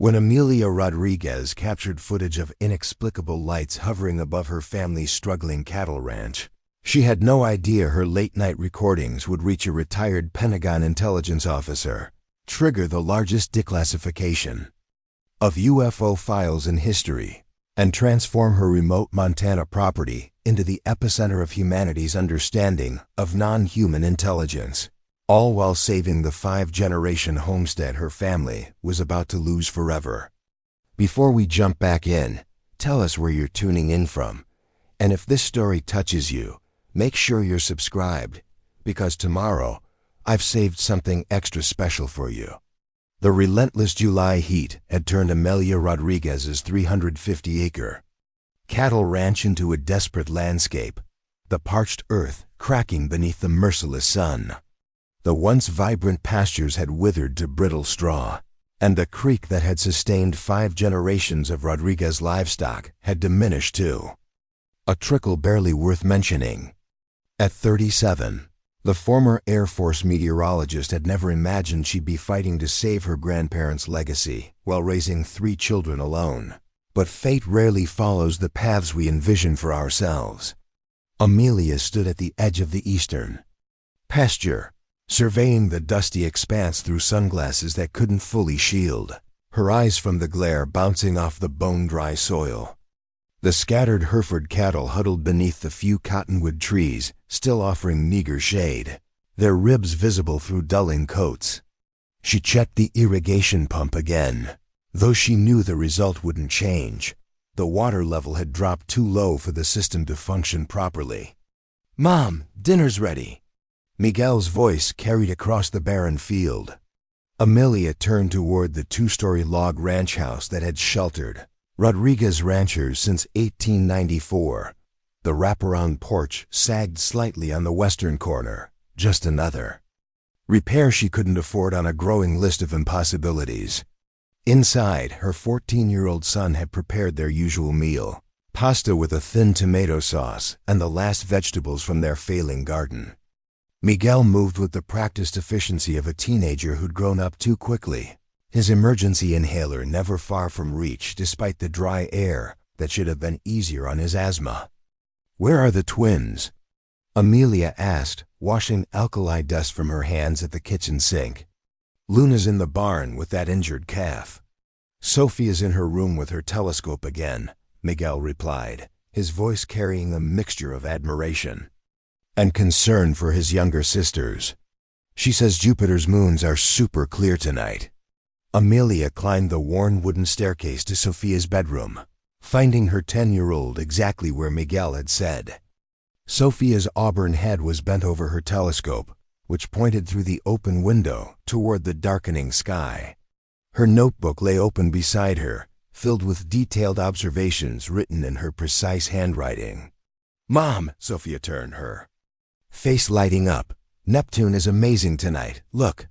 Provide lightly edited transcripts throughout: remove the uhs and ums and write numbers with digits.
When Amelia Rodriguez captured footage of inexplicable lights hovering above her family's struggling cattle ranch, she had no idea her late-night recordings would reach a retired Pentagon intelligence officer, trigger the largest declassification of UFO files in history, and transform her remote Montana property into the epicenter of humanity's understanding of non-human intelligence, all while saving the 5-generation homestead her family was about to lose forever. Before we jump back in, tell us where you're tuning in from, and if this story touches you, make sure you're subscribed, because tomorrow I've saved something extra special for you. The relentless July heat had turned Amelia Rodriguez's 350-acre cattle ranch into a desperate landscape, the parched earth cracking beneath the merciless sun. The once vibrant pastures had withered to brittle straw, and the creek that had sustained 5 generations of Rodriguez livestock had diminished too. A trickle barely worth mentioning. At 37, the former Air Force meteorologist had never imagined she'd be fighting to save her grandparents' legacy while raising 3 children alone. But fate rarely follows the paths we envision for ourselves. Amelia stood at the edge of the eastern pasture, surveying the dusty expanse through sunglasses that couldn't fully shield her eyes from the glare bouncing off the bone-dry soil. The scattered Hereford cattle huddled beneath the few cottonwood trees, still offering meager shade, their ribs visible through dulling coats. She checked the irrigation pump again, though she knew the result wouldn't change. The water level had dropped too low for the system to function properly. "Mom, dinner's ready," Miguel's voice carried across the barren field. Amelia turned toward the 2-story log ranch house that had sheltered Rodriguez ranchers since 1894. The wraparound porch sagged slightly on the western corner, just another repair she couldn't afford on a growing list of impossibilities. Inside, her 14-year-old son had prepared their usual meal, pasta with a thin tomato sauce and the last vegetables from their failing garden. Miguel moved with the practiced efficiency of a teenager who'd grown up too quickly, his emergency inhaler never far from reach despite the dry air that should have been easier on his asthma. "Where are the twins?" Amelia asked, washing alkali dust from her hands at the kitchen sink. "Luna's in the barn with that injured calf. Sophia's in her room with her telescope again," Miguel replied, his voice carrying a mixture of admiration and concern for his younger sisters. "She says Jupiter's moons are super clear tonight." Amelia climbed the worn wooden staircase to Sophia's bedroom, finding her 10-year-old exactly where Miguel had said. Sophia's auburn head was bent over her telescope, which pointed through the open window toward the darkening sky. Her notebook lay open beside her, filled with detailed observations written in her precise handwriting. "Mom," Sophia turned, her face lighting up, "Neptune is amazing tonight, look."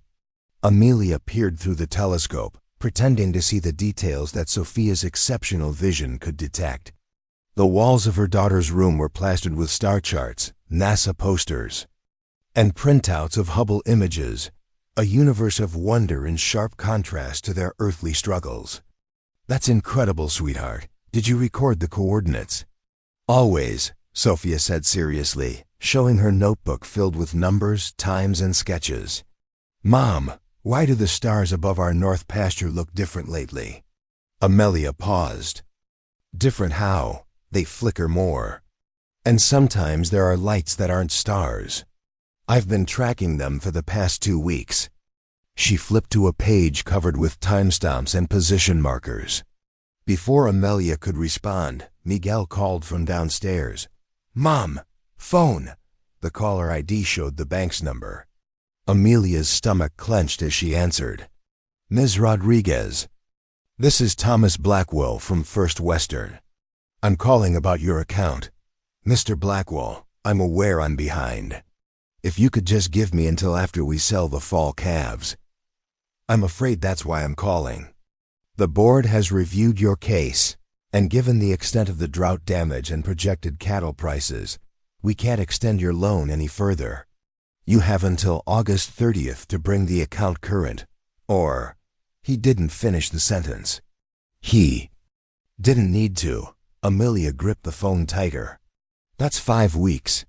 Amelia peered through the telescope, pretending to see the details that Sophia's exceptional vision could detect. The walls of her daughter's room were plastered with star charts, NASA posters, and printouts of Hubble images, a universe of wonder in sharp contrast to their earthly struggles. "That's incredible, sweetheart. Did you record the coordinates?" "Always," Sophia said seriously, showing her notebook filled with numbers, times, and sketches. "Mom, why do the stars above our north pasture look different lately?" Amelia paused. "Different how? They flicker more. And sometimes there are lights that aren't stars. I've been tracking them for the past 2 weeks." She flipped to a page covered with timestamps and position markers. Before Amelia could respond, Miguel called from downstairs. "Mom, phone!" The caller ID showed the bank's number. Amelia's stomach clenched as she answered. "Ms. Rodriguez, this is Thomas Blackwell from First Western. I'm calling about your account. Mr. Blackwell, I'm aware I'm behind. If you could just give me until after we sell the fall calves. I'm afraid that's why I'm calling. The board has reviewed your case, and given the extent of the drought damage and projected cattle prices, we can't extend your loan any further. You have until August 30th to bring the account current, or He didn't finish the sentence. He didn't need to. Amelia gripped the phone tighter. That's 5 weeks.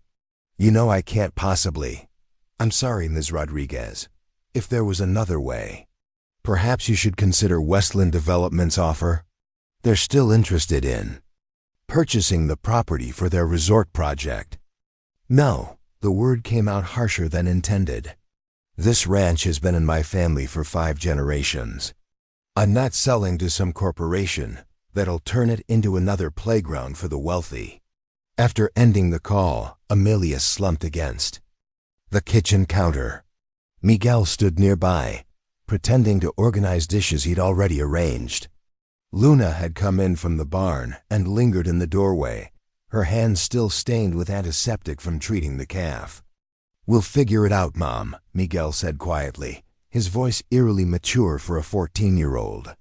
You know I can't possibly. I'm sorry, Ms. Rodriguez. If there was another way. Perhaps you should consider Westland Development's offer. They're still interested in purchasing the property for their resort project. No, the word came out harsher than intended. This ranch has been in my family for 5 generations. I'm not selling to some corporation that'll turn it into another playground for the wealthy. After ending the call, Amelia slumped against the kitchen counter. Miguel stood nearby, pretending to organize dishes he'd already arranged. Luna had come in from the barn and lingered in the doorway, her hands still stained with antiseptic from treating the calf. We'll figure it out, Mom, Miguel said quietly, his voice eerily mature for a 14-year-old.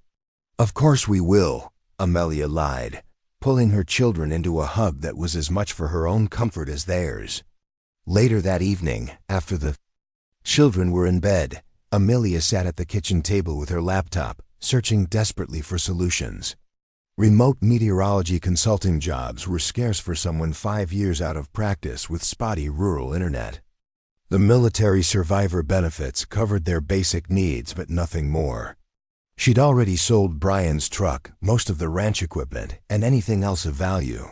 Of course we will, Amelia lied, pulling her children into a hug that was as much for her own comfort as theirs. Later that evening, after the children were in bed, Amelia sat at the kitchen table with her laptop, searching desperately for solutions. Remote meteorology consulting jobs were scarce for someone 5 years out of practice with spotty rural internet. The military survivor benefits covered their basic needs but nothing more. She'd already sold Brian's truck, most of the ranch equipment, and anything else of value.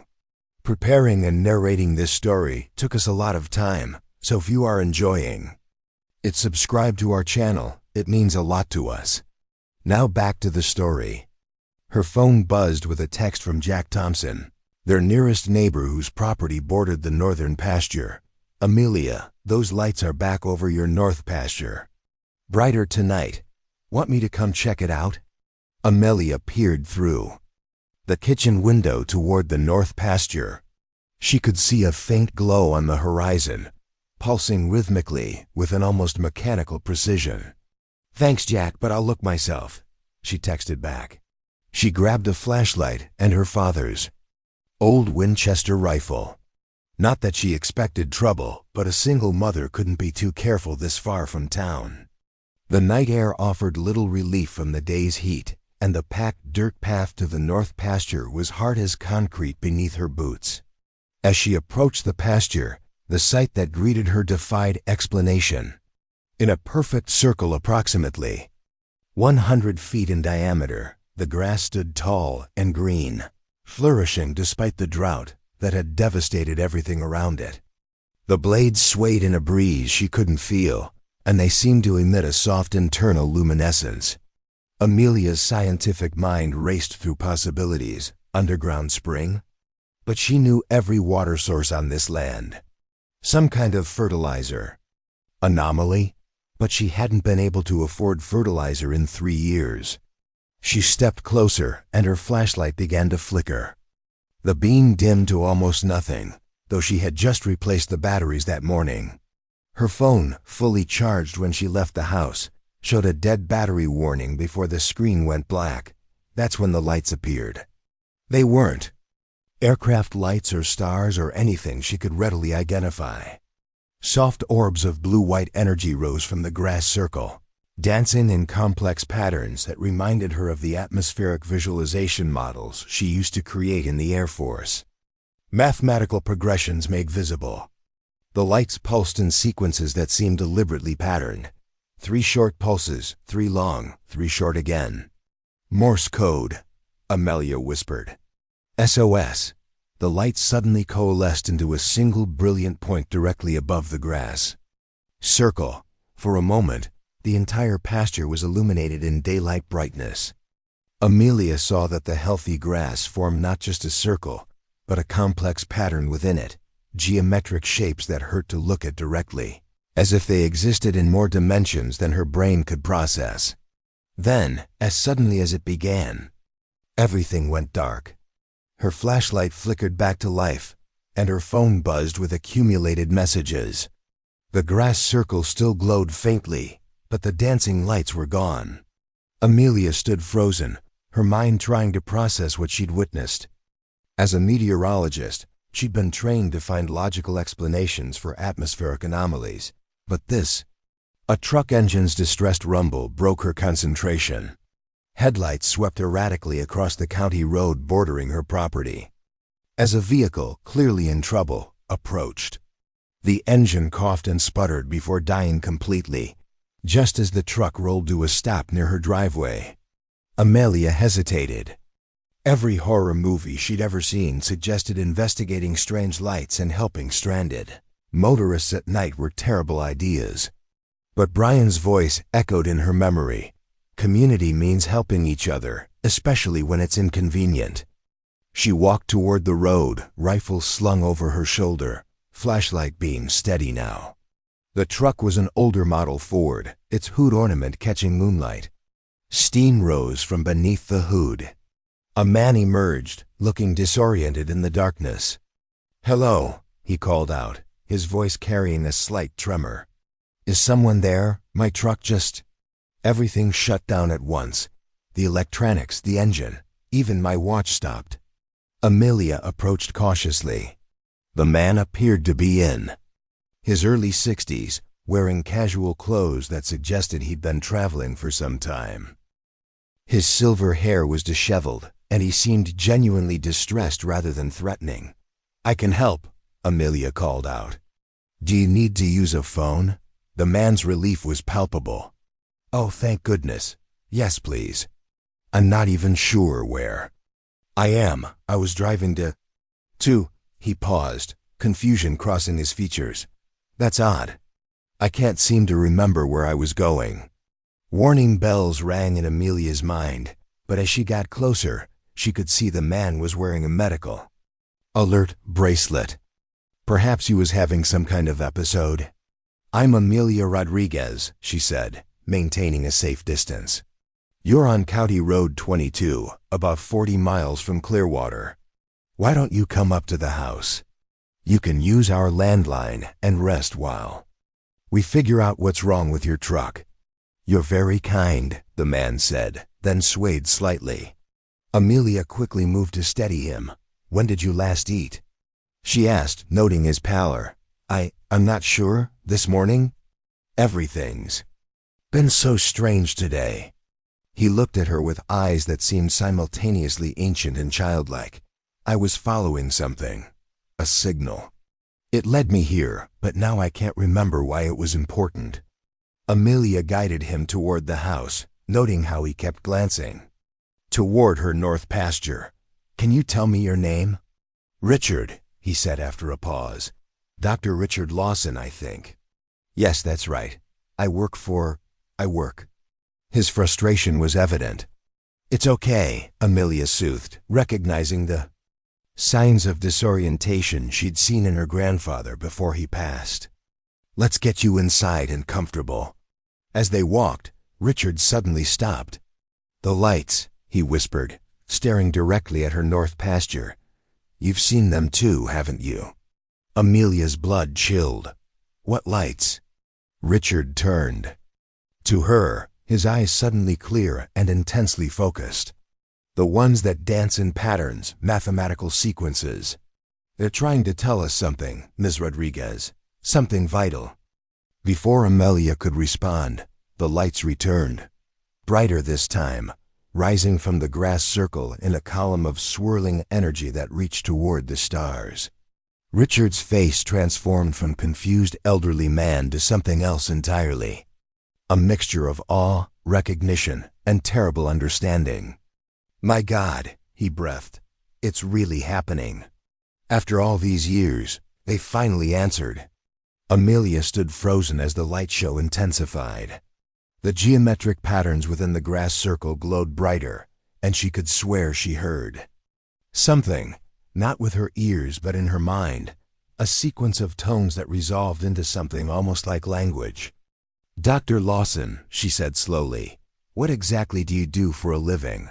Preparing and narrating this story took us a lot of time, so if you are enjoying it, subscribe to our channel. It means a lot to us. Now back to the story. Her phone buzzed with a text from Jack Thompson, their nearest neighbor whose property bordered the northern pasture. Amelia, those lights are back over your north pasture. Brighter tonight. Want me to come check it out? Amelia peered through the kitchen window toward the north pasture. She could see a faint glow on the horizon, pulsing rhythmically with an almost mechanical precision. Thanks, Jack, but I'll look myself, she texted back. She grabbed a flashlight and her father's old Winchester rifle. Not that she expected trouble, but a single mother couldn't be too careful this far from town. The night air offered little relief from the day's heat, and the packed dirt path to the north pasture was hard as concrete beneath her boots. As she approached the pasture, the sight that greeted her defied explanation. In a perfect circle approximately 100 feet in diameter, the grass stood tall and green, flourishing despite the drought that had devastated everything around it. The blades swayed in a breeze she couldn't feel, and they seemed to emit a soft internal luminescence. Amelia's scientific mind raced through possibilities. Underground spring? But she knew every water source on this land. Some kind of fertilizer. Anomaly? But she hadn't been able to afford fertilizer in 3 years. She stepped closer, and her flashlight began to flicker. The beam dimmed to almost nothing, though she had just replaced the batteries that morning. Her phone, fully charged when she left the house, showed a dead battery warning before the screen went black. That's when the lights appeared. They weren't aircraft lights or stars or anything she could readily identify. Soft orbs of blue-white energy rose from the grass circle, dancing in complex patterns that reminded her of the atmospheric visualization models she used to create in the Air Force. Mathematical progressions made visible. The lights pulsed in sequences that seemed deliberately patterned. 3 short pulses, 3 long, 3 short again. Morse code, Amelia whispered. SOS. The lights suddenly coalesced into a single brilliant point directly above the grass. Circle. For a moment, the entire pasture was illuminated in daylight brightness. Amelia saw that the healthy grass formed not just a circle, but a complex pattern within it, geometric shapes that hurt to look at directly, as if they existed in more dimensions than her brain could process. Then, as suddenly as it began, everything went dark. Her flashlight flickered back to life, and her phone buzzed with accumulated messages. The grass circle still glowed faintly, but the dancing lights were gone. Amelia stood frozen, her mind trying to process what she'd witnessed. As a meteorologist, she'd been trained to find logical explanations for atmospheric anomalies, but this, a truck engine's distressed rumble, broke her concentration. Headlights swept erratically across the county road bordering her property. As a vehicle, clearly in trouble, approached. The engine coughed and sputtered before dying completely, just as the truck rolled to a stop near her driveway. Amelia hesitated. Every horror movie she'd ever seen suggested investigating strange lights and helping stranded motorists at night were terrible ideas. But Brian's voice echoed in her memory. Community means helping each other, especially when it's inconvenient. She walked toward the road, rifle slung over her shoulder, flashlight beam steady now. The truck was an older model Ford, its hood ornament catching moonlight. Steam rose from beneath the hood. A man emerged, looking disoriented in the darkness. "Hello," he called out, his voice carrying a slight tremor. "Is someone there? My truck just—" Everything shut down at once. The electronics, the engine, even my watch stopped. Amelia approached cautiously. The man appeared to be in his early 60s, wearing casual clothes that suggested he'd been traveling for some time. His silver hair was disheveled, and he seemed genuinely distressed rather than threatening. "I can help," Amelia called out. "Do you need to use a phone?" The man's relief was palpable. "Oh, thank goodness. Yes, please. I'm not even sure where." I was driving to..." He paused, confusion crossing his features. "That's odd. I can't seem to remember where I was going." Warning bells rang in Amelia's mind, but as she got closer, she could see the man was wearing a medical alert bracelet. Perhaps he was having some kind of episode. "I'm Amelia Rodriguez," she said, maintaining a safe distance. "You're on County Road 22, about 40 miles from Clearwater. Why don't you come up to the house? You can use our landline and rest while we figure out what's wrong with your truck." "You're very kind," the man said, then swayed slightly. Amelia quickly moved to steady him. "When did you last eat?" she asked, noting his pallor. I'm not sure. This morning?" "Everything's been so strange today." He looked at her with eyes that seemed simultaneously ancient and childlike. "I was following something. A signal. It led me here, but now I can't remember why it was important." Amelia guided him toward the house, noting how he kept glancing toward her north pasture. "Can you tell me your name?" "Richard," he said after a pause. "Dr. Richard Lawson, I think." "Yes, that's right. I work." His frustration was evident. "It's okay," Amelia soothed, recognizing the signs of disorientation she'd seen in her grandfather before he passed. "Let's get you inside and comfortable." As they walked, Richard suddenly stopped. "The lights," he whispered, staring directly at her north pasture. "You've seen them too, haven't you?" Amelia's blood chilled. "What lights?" Richard turned to her, his eyes suddenly clear and intensely focused. "The ones that dance in patterns, mathematical sequences. They're trying to tell us something, Ms. Rodriguez. Something vital." Before Amelia could respond, the lights returned. Brighter this time, rising from the grass circle in a column of swirling energy that reached toward the stars. Richard's face transformed from confused elderly man to something else entirely. A mixture of awe, recognition, and terrible understanding. "My God," he breathed. "It's really happening. After all these years, they finally answered." Amelia stood frozen as the light show intensified. The geometric patterns within the grass circle glowed brighter, and she could swear she heard something, not with her ears but in her mind, a sequence of tones that resolved into something almost like language. "Dr. Lawson," she said slowly, "what exactly do you do for a living?"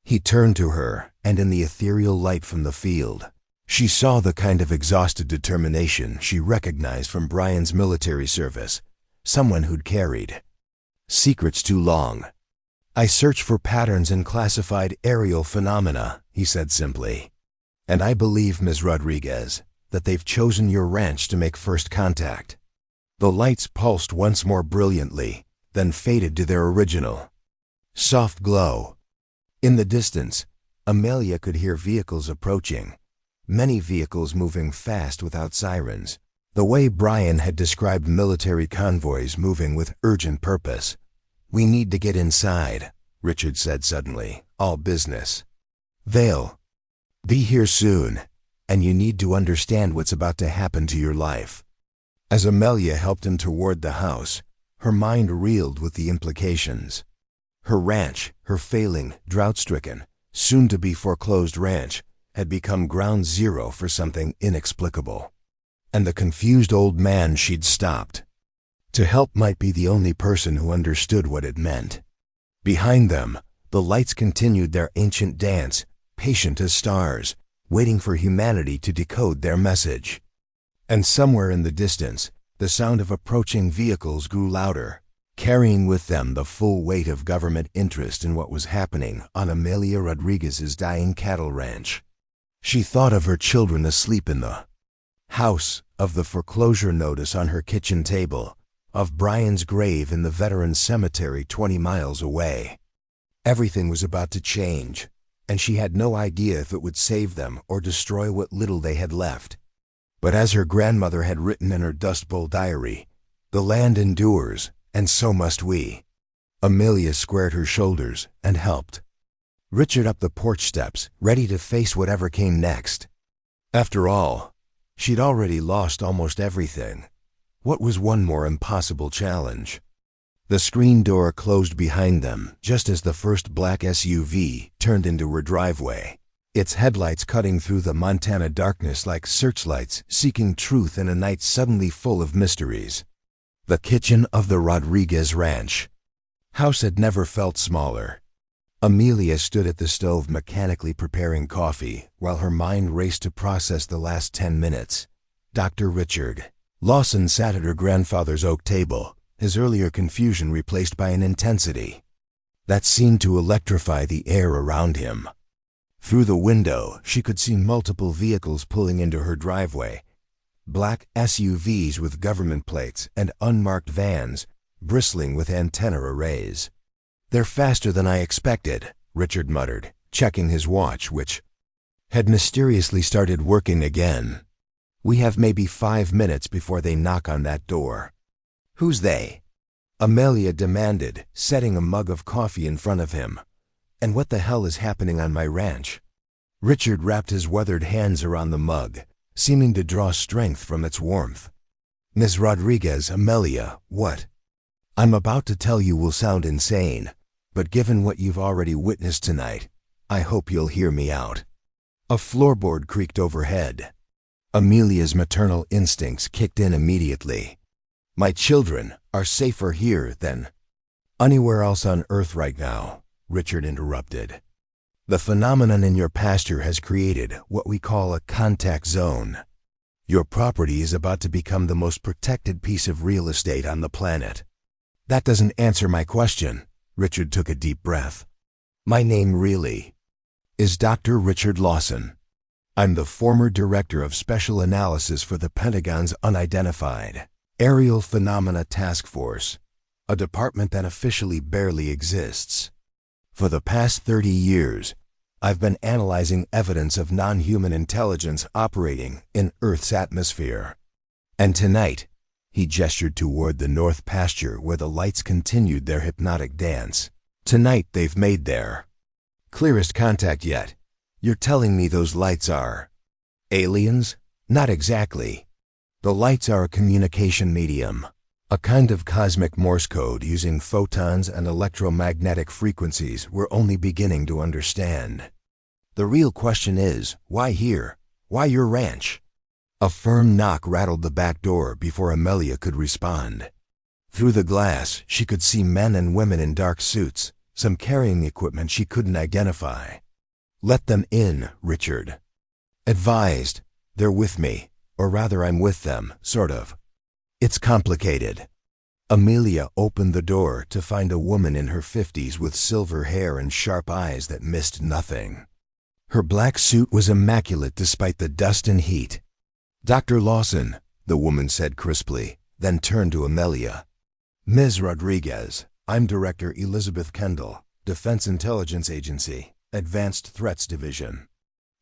He turned to her, and in the ethereal light from the field, she saw the kind of exhausted determination she recognized from Brian's military service, someone who'd carried secrets too long. "I search for patterns in classified aerial phenomena," he said simply. "And I believe, Ms. Rodriguez, that they've chosen your ranch to make first contact." The lights pulsed once more brilliantly, then faded to their original soft glow, In the distance, Amelia could hear vehicles approaching, many vehicles moving fast without sirens, the way Brian had described military convoys moving with urgent purpose. "We need to get inside," Richard said suddenly, all business. "They'll be here soon, and you need to understand what's about to happen to your life." As Amelia helped him toward the house, her mind reeled with the implications. Her ranch, her failing, drought-stricken, soon-to-be foreclosed ranch, had become ground zero for something inexplicable. And the confused old man she'd stopped to help might be the only person who understood what it meant. Behind them, the lights continued their ancient dance, patient as stars, waiting for humanity to decode their message. And somewhere in the distance, the sound of approaching vehicles grew louder, carrying with them the full weight of government interest in what was happening on Amelia Rodriguez's dying cattle ranch. She thought of her children asleep in the house, of the foreclosure notice on her kitchen table, of Brian's grave in the veteran cemetery 20 miles away. Everything was about to change, and she had no idea if it would save them or destroy what little they had left. But as her grandmother had written in her Dust Bowl diary, "The land endures, and so must we." Amelia squared her shoulders and helped Richard up the porch steps, ready to face whatever came next. After all, she'd already lost almost everything. What was one more impossible challenge? The screen door closed behind them just as the first black SUV turned into her driveway, its headlights cutting through the Montana darkness like searchlights seeking truth in a night suddenly full of mysteries. The kitchen of the Rodriguez ranch house had never felt smaller. Amelia stood at the stove mechanically preparing coffee while her mind raced to process the last 10 minutes. Dr. Richard Lawson sat at her grandfather's oak table, his earlier confusion replaced by an intensity that seemed to electrify the air around him. Through the window, she could see multiple vehicles pulling into her driveway. Black SUVs with government plates and unmarked vans, bristling with antenna arrays. "They're faster than I expected," Richard muttered, checking his watch, which had mysteriously started working again. "We have maybe 5 minutes before they knock on that door." "Who's they?" Amelia demanded, setting a mug of coffee in front of him. "And what the hell is happening on my ranch?" Richard wrapped his weathered hands around the mug, seeming to draw strength from its warmth. "Miss Rodriguez, Amelia, what I'm about to tell you will sound insane, but given what you've already witnessed tonight, I hope you'll hear me out." A floorboard creaked overhead. Amelia's maternal instincts kicked in immediately. "My children are safer here than anywhere else on Earth right now," Richard interrupted. "The phenomenon in your pasture has created what we call a contact zone. Your property is about to become the most protected piece of real estate on the planet." "That doesn't answer my question." Richard took a deep breath. "My name really is Dr. Richard Lawson. I'm the former director of special analysis for the Pentagon's Unidentified Aerial Phenomena Task Force, a department that officially barely exists. For the past 30 years, I've been analyzing evidence of non-human intelligence operating in Earth's atmosphere. And tonight," he gestured toward the north pasture where the lights continued their hypnotic dance, "tonight they've made their clearest contact yet. You're telling me those lights are aliens?" "Not exactly. The lights are a communication medium, a kind of cosmic Morse code using photons and electromagnetic frequencies we're only beginning to understand. The real question is, why here? Why your ranch?" A firm knock rattled the back door before Amelia could respond. Through the glass, she could see men and women in dark suits, some carrying equipment she couldn't identify. "Let them in," Richard advised. "They're with me, or rather I'm with them, sort of. It's complicated." Amelia opened the door to find a woman in her 50s with silver hair and sharp eyes that missed nothing. Her black suit was immaculate despite the dust and heat. "Dr. Lawson," the woman said crisply, then turned to Amelia. "Ms. Rodriguez, I'm Director Elizabeth Kendall, Defense Intelligence Agency, Advanced Threats Division.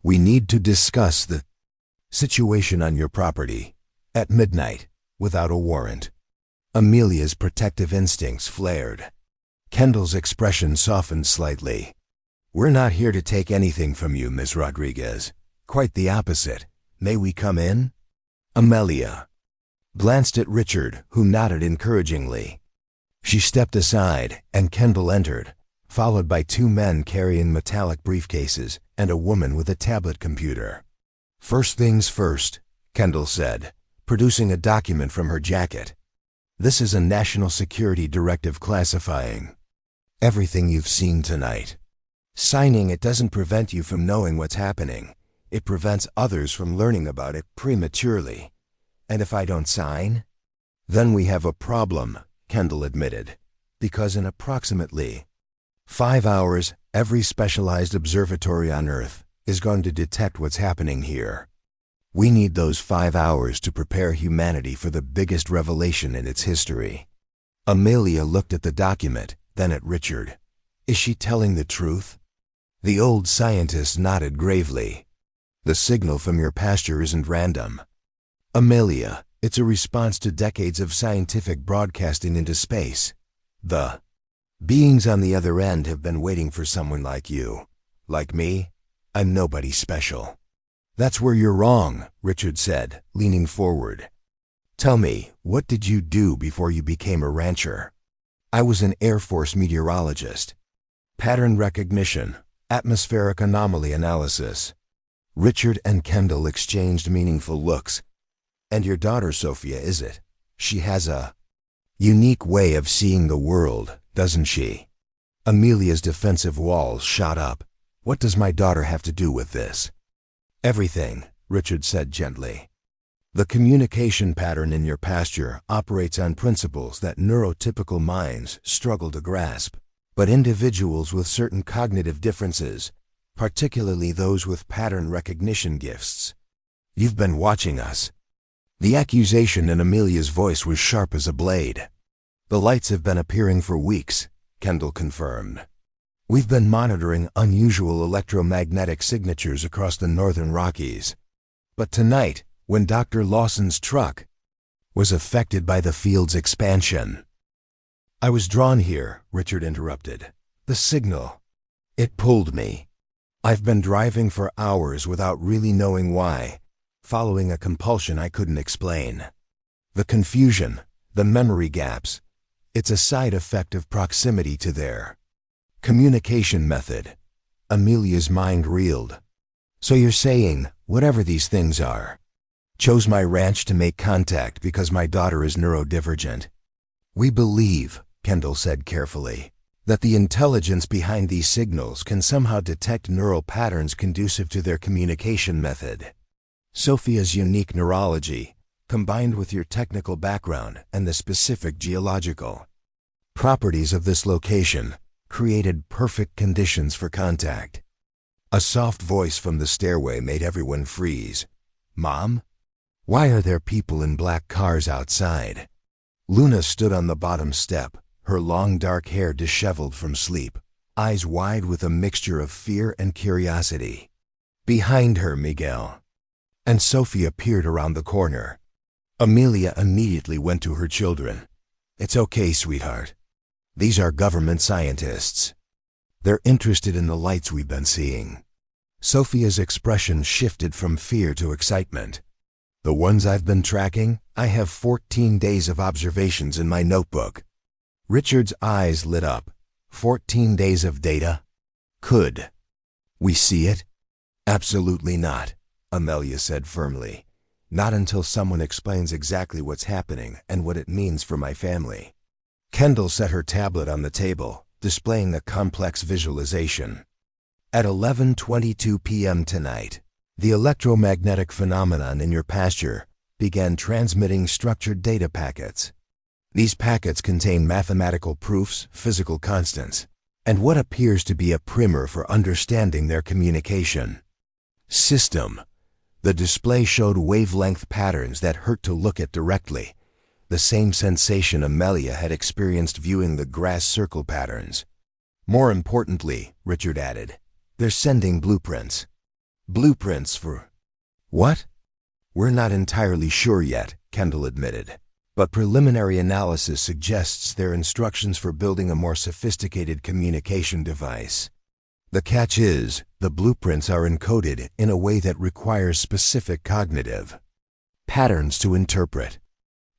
We need to discuss the situation on your property at midnight without a warrant. Amelia's protective instincts flared. Kendall's expression softened slightly. We're not here to take anything from you, Miss Rodriguez. Quite the opposite. May we come in? Amelia glanced at Richard, who nodded encouragingly. She stepped aside, and Kendall entered, followed by two men carrying metallic briefcases and a woman with a tablet computer. First things first, Kendall said, producing a document from her jacket. This is a national security directive classifying everything you've seen tonight. Signing it doesn't prevent you from knowing what's happening. It prevents others from learning about it prematurely. And if I don't sign? Then we have a problem, Kendall admitted, because in approximately 5 hours, every specialized observatory on Earth is going to detect what's happening here. We need those 5 hours to prepare humanity for the biggest revelation in its history. Amelia looked at the document, then at Richard. Is she telling the truth? The old scientist nodded gravely. The signal from your pasture isn't random. Amelia, it's a response to decades of scientific broadcasting into space. The beings on the other end have been waiting for someone like you. Like me, I'm nobody special. That's where you're wrong, Richard said, leaning forward. Tell me, what did you do before you became a rancher? I was an Air Force meteorologist. Pattern recognition, atmospheric anomaly analysis. Richard and Kendall exchanged meaningful looks. And your daughter, Sophia, is it? She has a unique way of seeing the world, doesn't she? Amelia's defensive walls shot up. What does my daughter have to do with this? Everything, Richard said gently. The communication pattern in your pasture operates on principles that neurotypical minds struggle to grasp, but individuals with certain cognitive differences, particularly those with pattern recognition gifts. You've been watching us. The accusation in Amelia's voice was sharp as a blade. The lights have been appearing for weeks, Kendall confirmed. We've been monitoring unusual electromagnetic signatures across the northern Rockies. But tonight, when Dr. Lawson's truck was affected by the field's expansion. I was drawn here, Richard interrupted. The signal. It pulled me. I've been driving for hours without really knowing why, following a compulsion I couldn't explain. The confusion, the memory gaps, it's a side effect of proximity to their communication method. Amelia's mind reeled. So you're saying, whatever these things are, chose my ranch to make contact because my daughter is neurodivergent. We believe, Kendall said carefully, that the intelligence behind these signals can somehow detect neural patterns conducive to their communication method. Sophia's unique neurology, combined with your technical background and the specific geological properties of this location, created perfect conditions for contact. A soft voice from the stairway made everyone freeze. Mom? Why are there people in black cars outside? Luna stood on the bottom step, her long dark hair disheveled from sleep, eyes wide with a mixture of fear and curiosity. Behind her, Miguel and Sophia peered around the corner. Amelia immediately went to her children. It's okay, sweetheart. These are government scientists. They're interested in the lights we've been seeing. Sophia's expression shifted from fear to excitement. The ones I've been tracking, I have 14 days of observations in my notebook. Richard's eyes lit up. 14 days of data? Could we see it? Absolutely not, Amelia said firmly. Not until someone explains exactly what's happening and what it means for my family. Kendall set her tablet on the table, displaying a complex visualization. At 11:22 p.m. tonight, the electromagnetic phenomenon in your pasture began transmitting structured data packets. These packets contain mathematical proofs, physical constants, and what appears to be a primer for understanding their communication system. The display showed wavelength patterns that hurt to look at directly, the same sensation Amelia had experienced viewing the grass circle patterns. More importantly, Richard added, they're sending blueprints. Blueprints for what? We're not entirely sure yet, Kendall admitted. But preliminary analysis suggests they're instructions for building a more sophisticated communication device. The catch is, the blueprints are encoded in a way that requires specific cognitive patterns to interpret.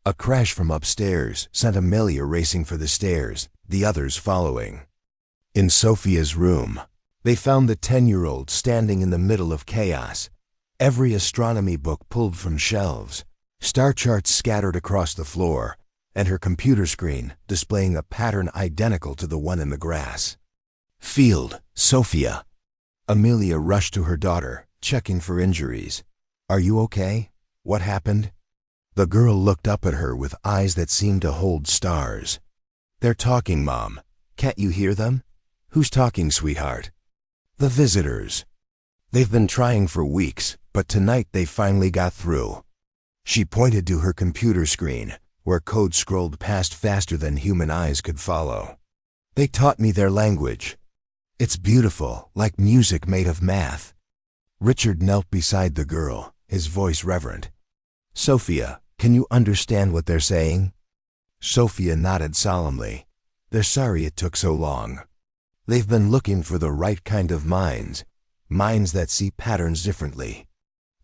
A crash from upstairs sent Amelia racing for the stairs, the others following. In Sophia's room, they found the 10-year-old standing in the middle of chaos, every astronomy book pulled from shelves, star charts scattered across the floor, and her computer screen displaying a pattern identical to the one in the grass. Field, Sophia. Amelia rushed to her daughter, checking for injuries. Are you okay? What happened? The girl looked up at her with eyes that seemed to hold stars. They're talking, Mom. Can't you hear them? Who's talking, sweetheart? The visitors. They've been trying for weeks, but tonight they finally got through. She pointed to her computer screen, where code scrolled past faster than human eyes could follow. They taught me their language. It's beautiful, like music made of math. Richard knelt beside the girl, his voice reverent. Sophia, can you understand what they're saying? Sophia nodded solemnly. They're sorry it took so long. They've been looking for the right kind of minds that see patterns differently.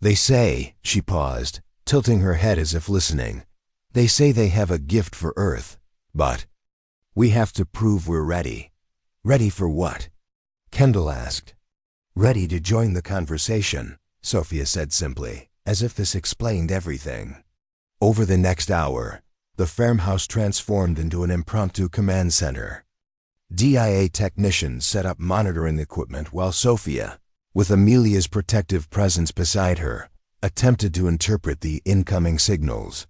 They say, she paused, tilting her head as if listening, they say they have a gift for Earth, but we have to prove we're ready. Ready for what? Kendall asked. Ready to join the conversation, Sophia said simply, as if this explained everything. Over the next hour, the farmhouse transformed into an impromptu command center. DIA technicians set up monitoring equipment while Sophia, with Amelia's protective presence beside her, attempted to interpret the incoming signals.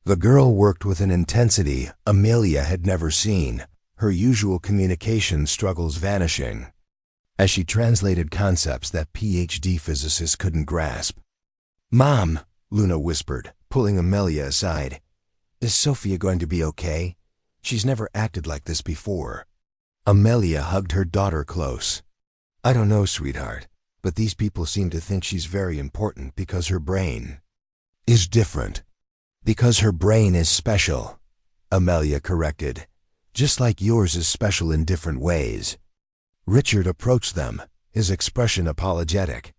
The girl worked with an intensity Amelia had never seen, her usual communication struggles vanishing, as she translated concepts that PhD physicists couldn't grasp. Mom, Luna whispered, pulling Amelia aside. Is Sophia going to be okay? She's never acted like this before. Amelia hugged her daughter close. I don't know, sweetheart, but these people seem to think she's very important because her brain is different. Because her brain is special, Amelia corrected, just like yours is special in different ways. Richard approached them, his expression apologetic.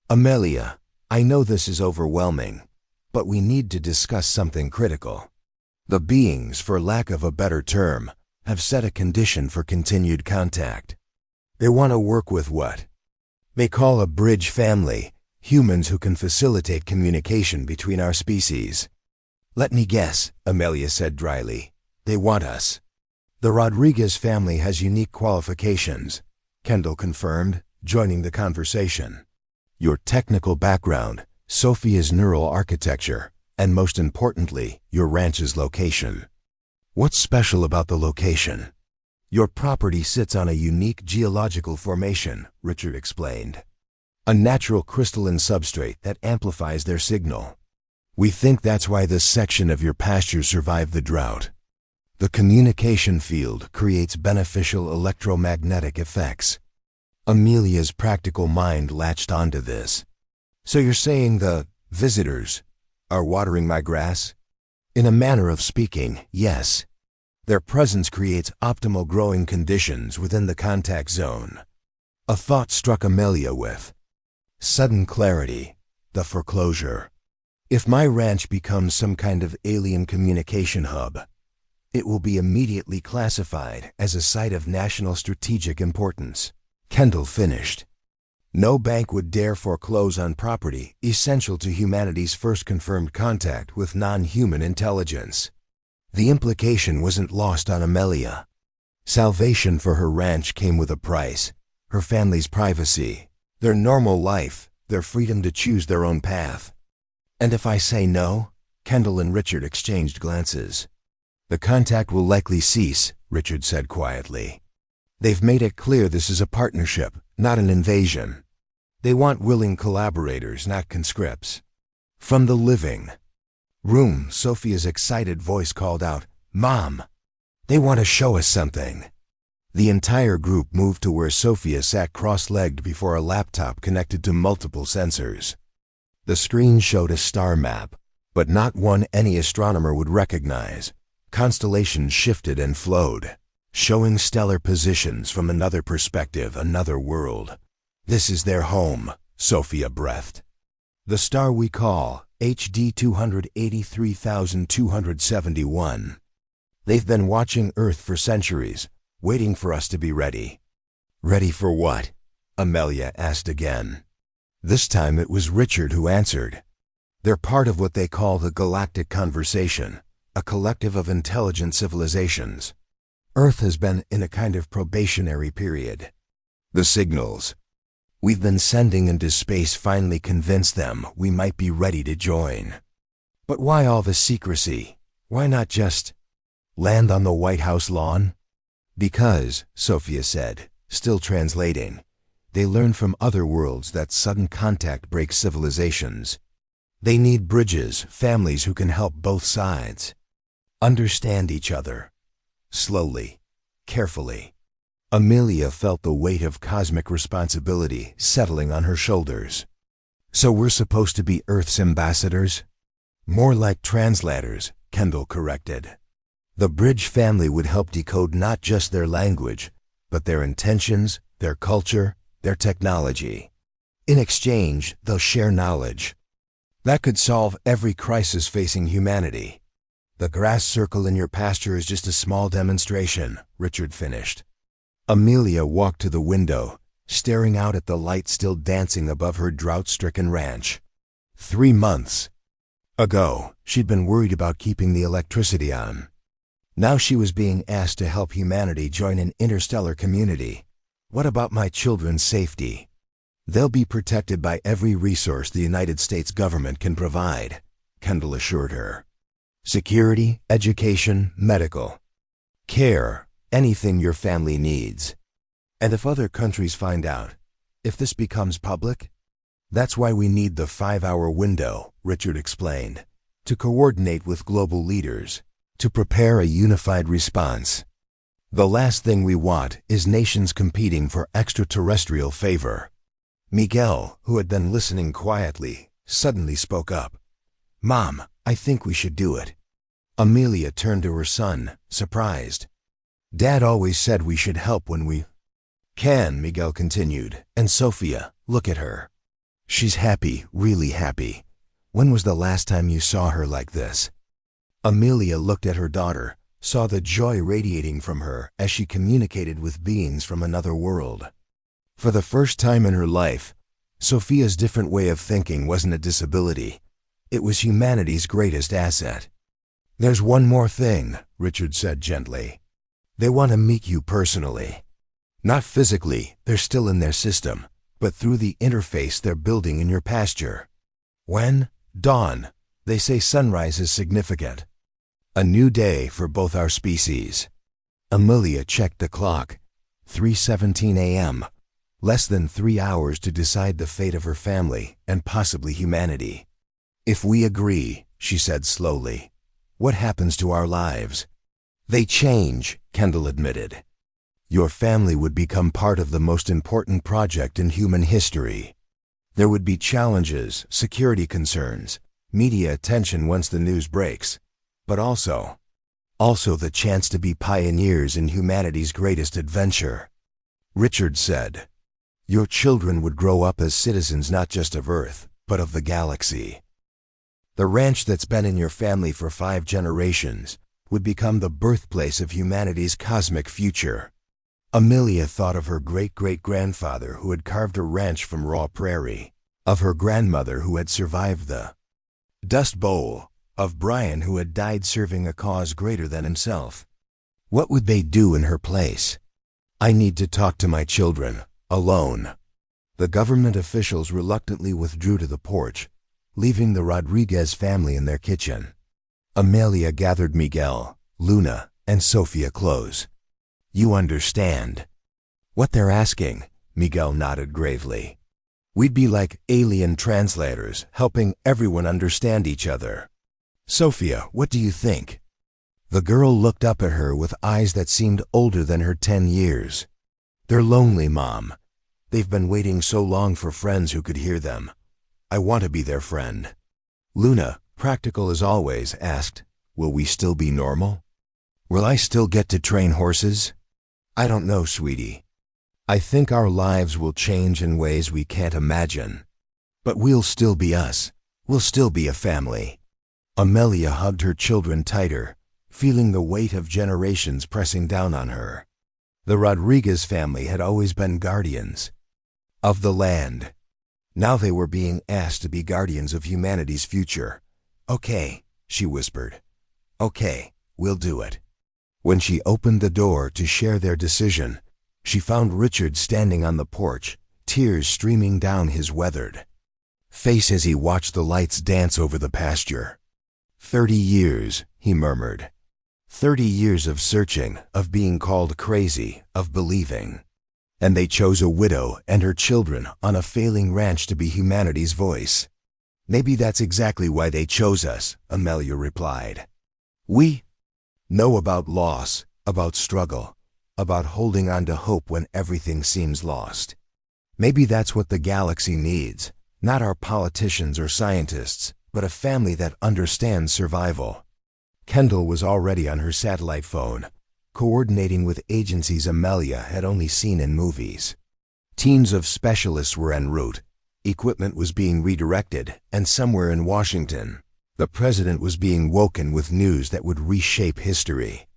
Amelia, I know this is overwhelming, but we need to discuss something critical. The beings, for lack of a better term, have set a condition for continued contact. They want to work with what they call a bridge family, humans who can facilitate communication between our species. Let me guess, Amelia said dryly. They want us. The Rodriguez family has unique qualifications, Kendall confirmed, joining the conversation. Your technical background, Sophia's neural architecture, and most importantly, your ranch's location. What's special about the location? Your property sits on a unique geological formation, Richard explained. A natural crystalline substrate that amplifies their signal. We think that's why this section of your pastures survived the drought. The communication field creates beneficial electromagnetic effects. Amelia's practical mind latched onto this. So you're saying the visitors are watering my grass? In a manner of speaking, yes. Their presence creates optimal growing conditions within the contact zone. A thought struck Amelia with sudden clarity, the foreclosure. If my ranch becomes some kind of alien communication hub, it will be immediately classified as a site of national strategic importance. Kendall finished. No bank would dare foreclose on property essential to humanity's first confirmed contact with non-human intelligence. The implication wasn't lost on Amelia. Salvation for her ranch came with a price: her family's privacy, their normal life, their freedom to choose their own path. And if I say no? Kendall and Richard exchanged glances. The contact will likely cease, Richard said quietly. They've made it clear this is a partnership, not an invasion. They want willing collaborators, not conscripts. From the living room, Sophia's excited voice called out, Mom! They want to show us something. The entire group moved to where Sophia sat cross-legged before a laptop connected to multiple sensors. The screen showed a star map, but not one any astronomer would recognize. Constellations shifted and flowed, showing stellar positions from another perspective, another world. "This is their home," Sophia breathed. "The star we call HD 283,271. They've been watching Earth for centuries, waiting for us to be ready." "Ready for what?" Amelia asked again. This time it was Richard who answered. "They're part of what they call the Galactic Conversation, a collective of intelligent civilizations. Earth has been in a kind of probationary period. The signals we've been sending into space finally convinced them we might be ready to join." "But why all the secrecy? Why not just land on the White House lawn?" "Because," Sophia said, still translating, "they learn from other worlds that sudden contact breaks civilizations. They need bridges, families who can help both sides understand each other." Slowly, carefully, Amelia felt the weight of cosmic responsibility settling on her shoulders. "So we're supposed to be Earth's ambassadors?" "More like translators," Kendall corrected. "The bridge family would help decode not just their language, but their intentions, their culture, their technology. In exchange, they'll share knowledge. That could solve every crisis facing humanity." "The grass circle in your pasture is just a small demonstration," Richard finished. Amelia walked to the window, staring out at the light still dancing above her drought-stricken ranch. 3 months ago, she'd been worried about keeping the electricity on. Now she was being asked to help humanity join an interstellar community. "What about my children's safety?" "They'll be protected by every resource the United States government can provide," Kendall assured her. "Security, education, medical care, anything your family needs. And if other countries find out, if this becomes public?" "That's why we need the 5-hour window," Richard explained, "to coordinate with global leaders, to prepare a unified response. The last thing we want is nations competing for extraterrestrial favor." Miguel, who had been listening quietly, suddenly spoke up. "Mom, I think we should do it." Amelia turned to her son, surprised. "Dad always said we should help when we can," Miguel continued. "And Sophia, look at her. She's happy, really happy. When was the last time you saw her like this?" Amelia looked at her daughter, saw the joy radiating from her as she communicated with beings from another world. For the first time in her life, Sophia's different way of thinking wasn't a disability. It was humanity's greatest asset. "There's one more thing," Richard said gently. "They want to meet you personally. Not physically, they're still in their system, but through the interface they're building in your pasture. When? Dawn. They say sunrise is significant. A new day for both our species." Amelia checked the clock. 3:17 a.m. Less than 3 hours to decide the fate of her family and possibly humanity. "If we agree," she said slowly, "what happens to our lives?" "They change," Kendall admitted. "Your family would become part of the most important project in human history. There would be challenges, security concerns, media attention once the news breaks, but also the chance to be pioneers in humanity's greatest adventure." Richard said, "Your children would grow up as citizens not just of Earth, but of the galaxy. The ranch that's been in your family for 5 generations would become the birthplace of humanity's cosmic future." Amelia thought of her great-great-grandfather who had carved a ranch from raw prairie, of her grandmother who had survived the Dust Bowl, of Brian who had died serving a cause greater than himself. What would they do in her place? "I need to talk to my children, alone." The government officials reluctantly withdrew to the porch, leaving the Rodriguez family in their kitchen. Amelia gathered Miguel, Luna, and Sophia close. "You understand what they're asking?" Miguel nodded gravely. "We'd be like alien translators, helping everyone understand each other." "Sophia, what do you think?" The girl looked up at her with eyes that seemed older than her 10 years. "They're lonely, Mom. They've been waiting so long for friends who could hear them. I want to be their friend." Luna, practical as always, asked, "Will we still be normal? Will I still get to train horses?" "I don't know, sweetie. I think our lives will change in ways we can't imagine. But we'll still be us. We'll still be a family." Amelia hugged her children tighter, feeling the weight of generations pressing down on her. The Rodriguez family had always been guardians of the land. Now they were being asked to be guardians of humanity's future. "Okay," she whispered. "Okay, we'll do it." When she opened the door to share their decision, she found Richard standing on the porch, tears streaming down his weathered face as he watched the lights dance over the pasture. 30 years, he murmured. 30 years of searching, of being called crazy, of believing. And they chose a widow and her children on a failing ranch to be humanity's voice. "Maybe that's exactly why they chose us," Amelia replied. "We know about loss, about struggle, about holding on to hope when everything seems lost. Maybe that's what the galaxy needs, not our politicians or scientists, but a family that understands survival." Kendall was already on her satellite phone, coordinating with agencies Amelia had only seen in movies. Teams of specialists were en route, equipment was being redirected, and somewhere in Washington, the president was being woken with news that would reshape history.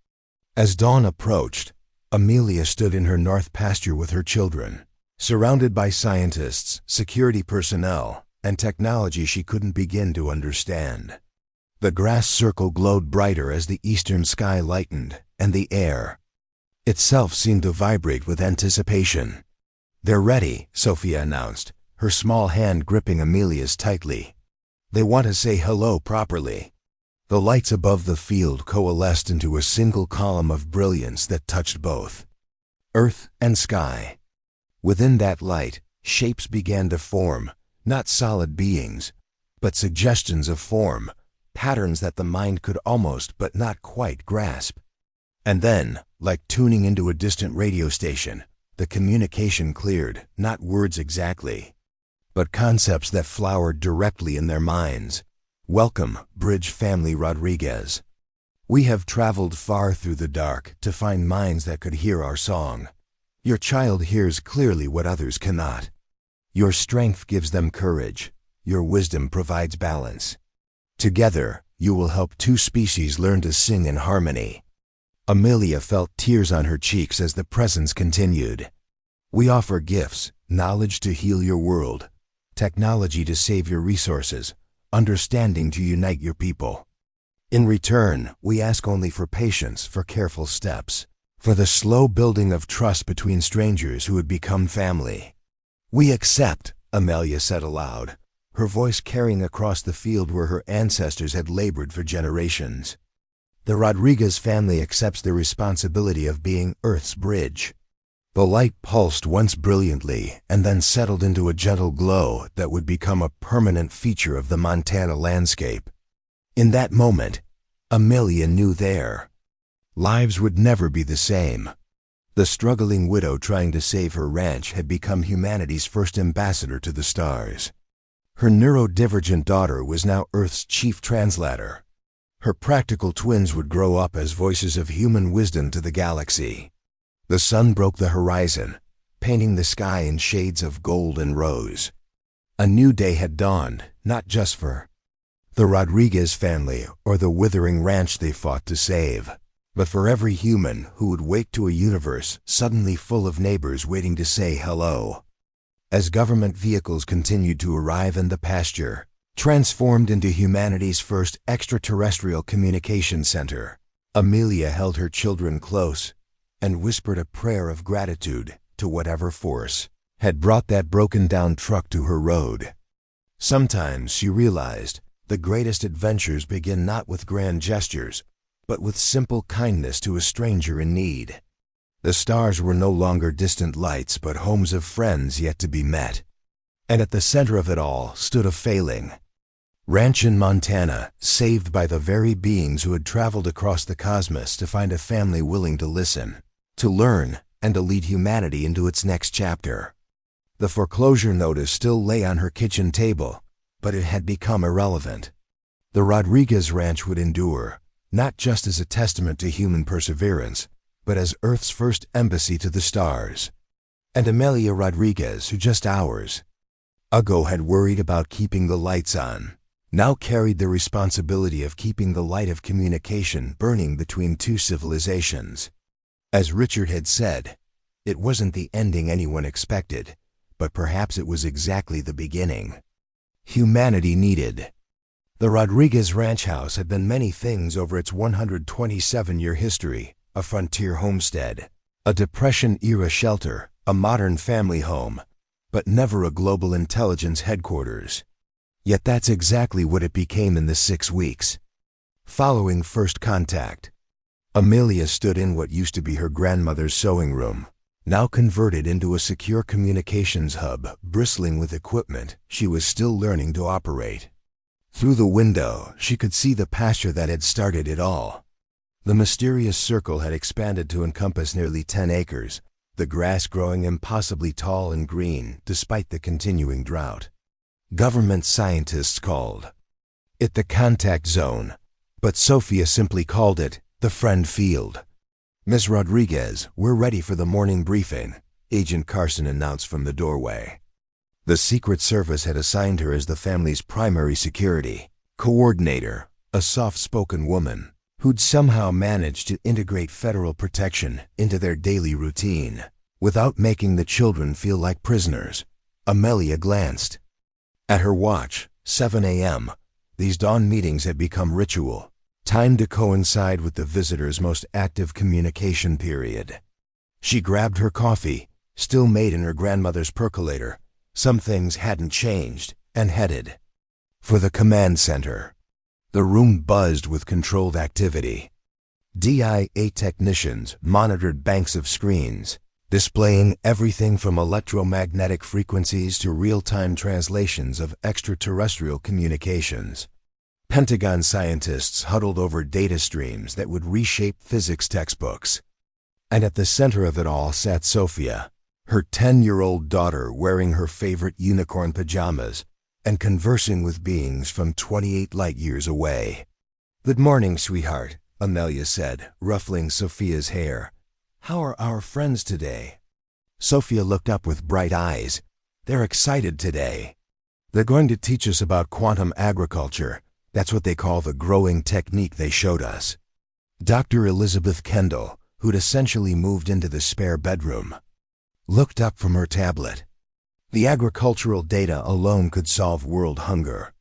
As dawn approached, Amelia stood in her north pasture with her children, surrounded by scientists, security personnel, and technology she couldn't begin to understand. The grass circle glowed brighter as the eastern sky lightened, and the air itself seemed to vibrate with anticipation. "They're ready," Sophia announced, her small hand gripping Amelia's tightly. "They want to say hello properly." The lights above the field coalesced into a single column of brilliance that touched both earth and sky. Within that light, shapes began to form, not solid beings, but suggestions of form, patterns that the mind could almost but not quite grasp. And then, like tuning into a distant radio station, the communication cleared, not words exactly, but concepts that flowered directly in their minds. "Welcome, Bridge Family Rodriguez. We have traveled far through the dark to find minds that could hear our song. Your child hears clearly what others cannot. Your strength gives them courage. Your wisdom provides balance. Together, you will help two species learn to sing in harmony." Amelia felt tears on her cheeks as the presence continued. "We offer gifts, knowledge to heal your world, technology to save your resources, understanding to unite your people. In return, we ask only for patience, for careful steps, for the slow building of trust between strangers who would become family." "We accept," Amelia said aloud, her voice carrying across the field where her ancestors had labored for generations. "The Rodriguez family accepts the responsibility of being Earth's bridge." The light pulsed once brilliantly and then settled into a gentle glow that would become a permanent feature of the Montana landscape. In that moment, Amelia knew their lives would never be the same. The struggling widow trying to save her ranch had become humanity's first ambassador to the stars. Her neurodivergent daughter was now Earth's chief translator. Her practical twins would grow up as voices of human wisdom to the galaxy. The sun broke the horizon, painting the sky in shades of gold and rose. A new day had dawned, not just for the Rodriguez family or the withering ranch they fought to save, but for every human who would wake to a universe suddenly full of neighbors waiting to say hello. As government vehicles continued to arrive in the pasture, transformed into humanity's first extraterrestrial communication center, Amelia held her children close and whispered a prayer of gratitude to whatever force had brought that broken-down truck to her road. Sometimes, she realized, the greatest adventures begin not with grand gestures, but with simple kindness to a stranger in need. The stars were no longer distant lights, but homes of friends yet to be met. And at the center of it all stood a failing Ranch in Montana, saved by the very beings who had traveled across the cosmos to find a family willing to listen, to learn, and to lead humanity into its next chapter. The foreclosure notice still lay on her kitchen table, but it had become irrelevant. The Rodriguez ranch would endure, not just as a testament to human perseverance, but as Earth's first embassy to the stars. And Amelia Rodriguez, who just hours ago had worried about keeping the lights on, now carried the responsibility of keeping the light of communication burning between two civilizations. As Richard had said, it wasn't the ending anyone expected, but perhaps it was exactly the beginning. Humanity needed. The Rodriguez ranch house had been many things over its 127-year history: a frontier homestead, a Depression-era shelter, a modern family home, but never a global intelligence headquarters. Yet that's exactly what it became in the 6 weeks following first contact. Amelia stood in what used to be her grandmother's sewing room, now converted into a secure communications hub bristling with equipment she was still learning to operate. Through the window, she could see the pasture that had started it all. The mysterious circle had expanded to encompass nearly 10 acres, the grass growing impossibly tall and green despite the continuing drought. Government scientists called it the contact zone, but Sophia simply called it the friend field. "Miss Rodriguez, we're ready for the morning briefing," Agent Carson announced from the doorway. The Secret Service had assigned her as the family's primary security coordinator, a soft-spoken woman who'd somehow managed to integrate federal protection into their daily routine without making the children feel like prisoners. Amelia glanced at her watch. 7 a.m. These dawn meetings had become ritual, timed to coincide with the visitor's most active communication period. She grabbed her coffee, still made in her grandmother's percolator. Some things hadn't changed, and headed for the command center. The room buzzed with controlled activity. DIA technicians monitored banks of screens, displaying everything from electromagnetic frequencies to real-time translations of extraterrestrial communications. Pentagon scientists huddled over data streams that would reshape physics textbooks. And at the center of it all sat Sophia, her 10-year-old daughter wearing her favorite unicorn pajamas and conversing with beings from 28 light-years away. "Good morning, sweetheart," Amelia said, ruffling Sophia's hair. "How are our friends today?" Sophia looked up with bright eyes. "They're excited today. They're going to teach us about quantum agriculture. That's what they call the growing technique they showed us." Dr. Elizabeth Kendall, who'd essentially moved into the spare bedroom, looked up from her tablet. "The agricultural data alone could solve world hunger.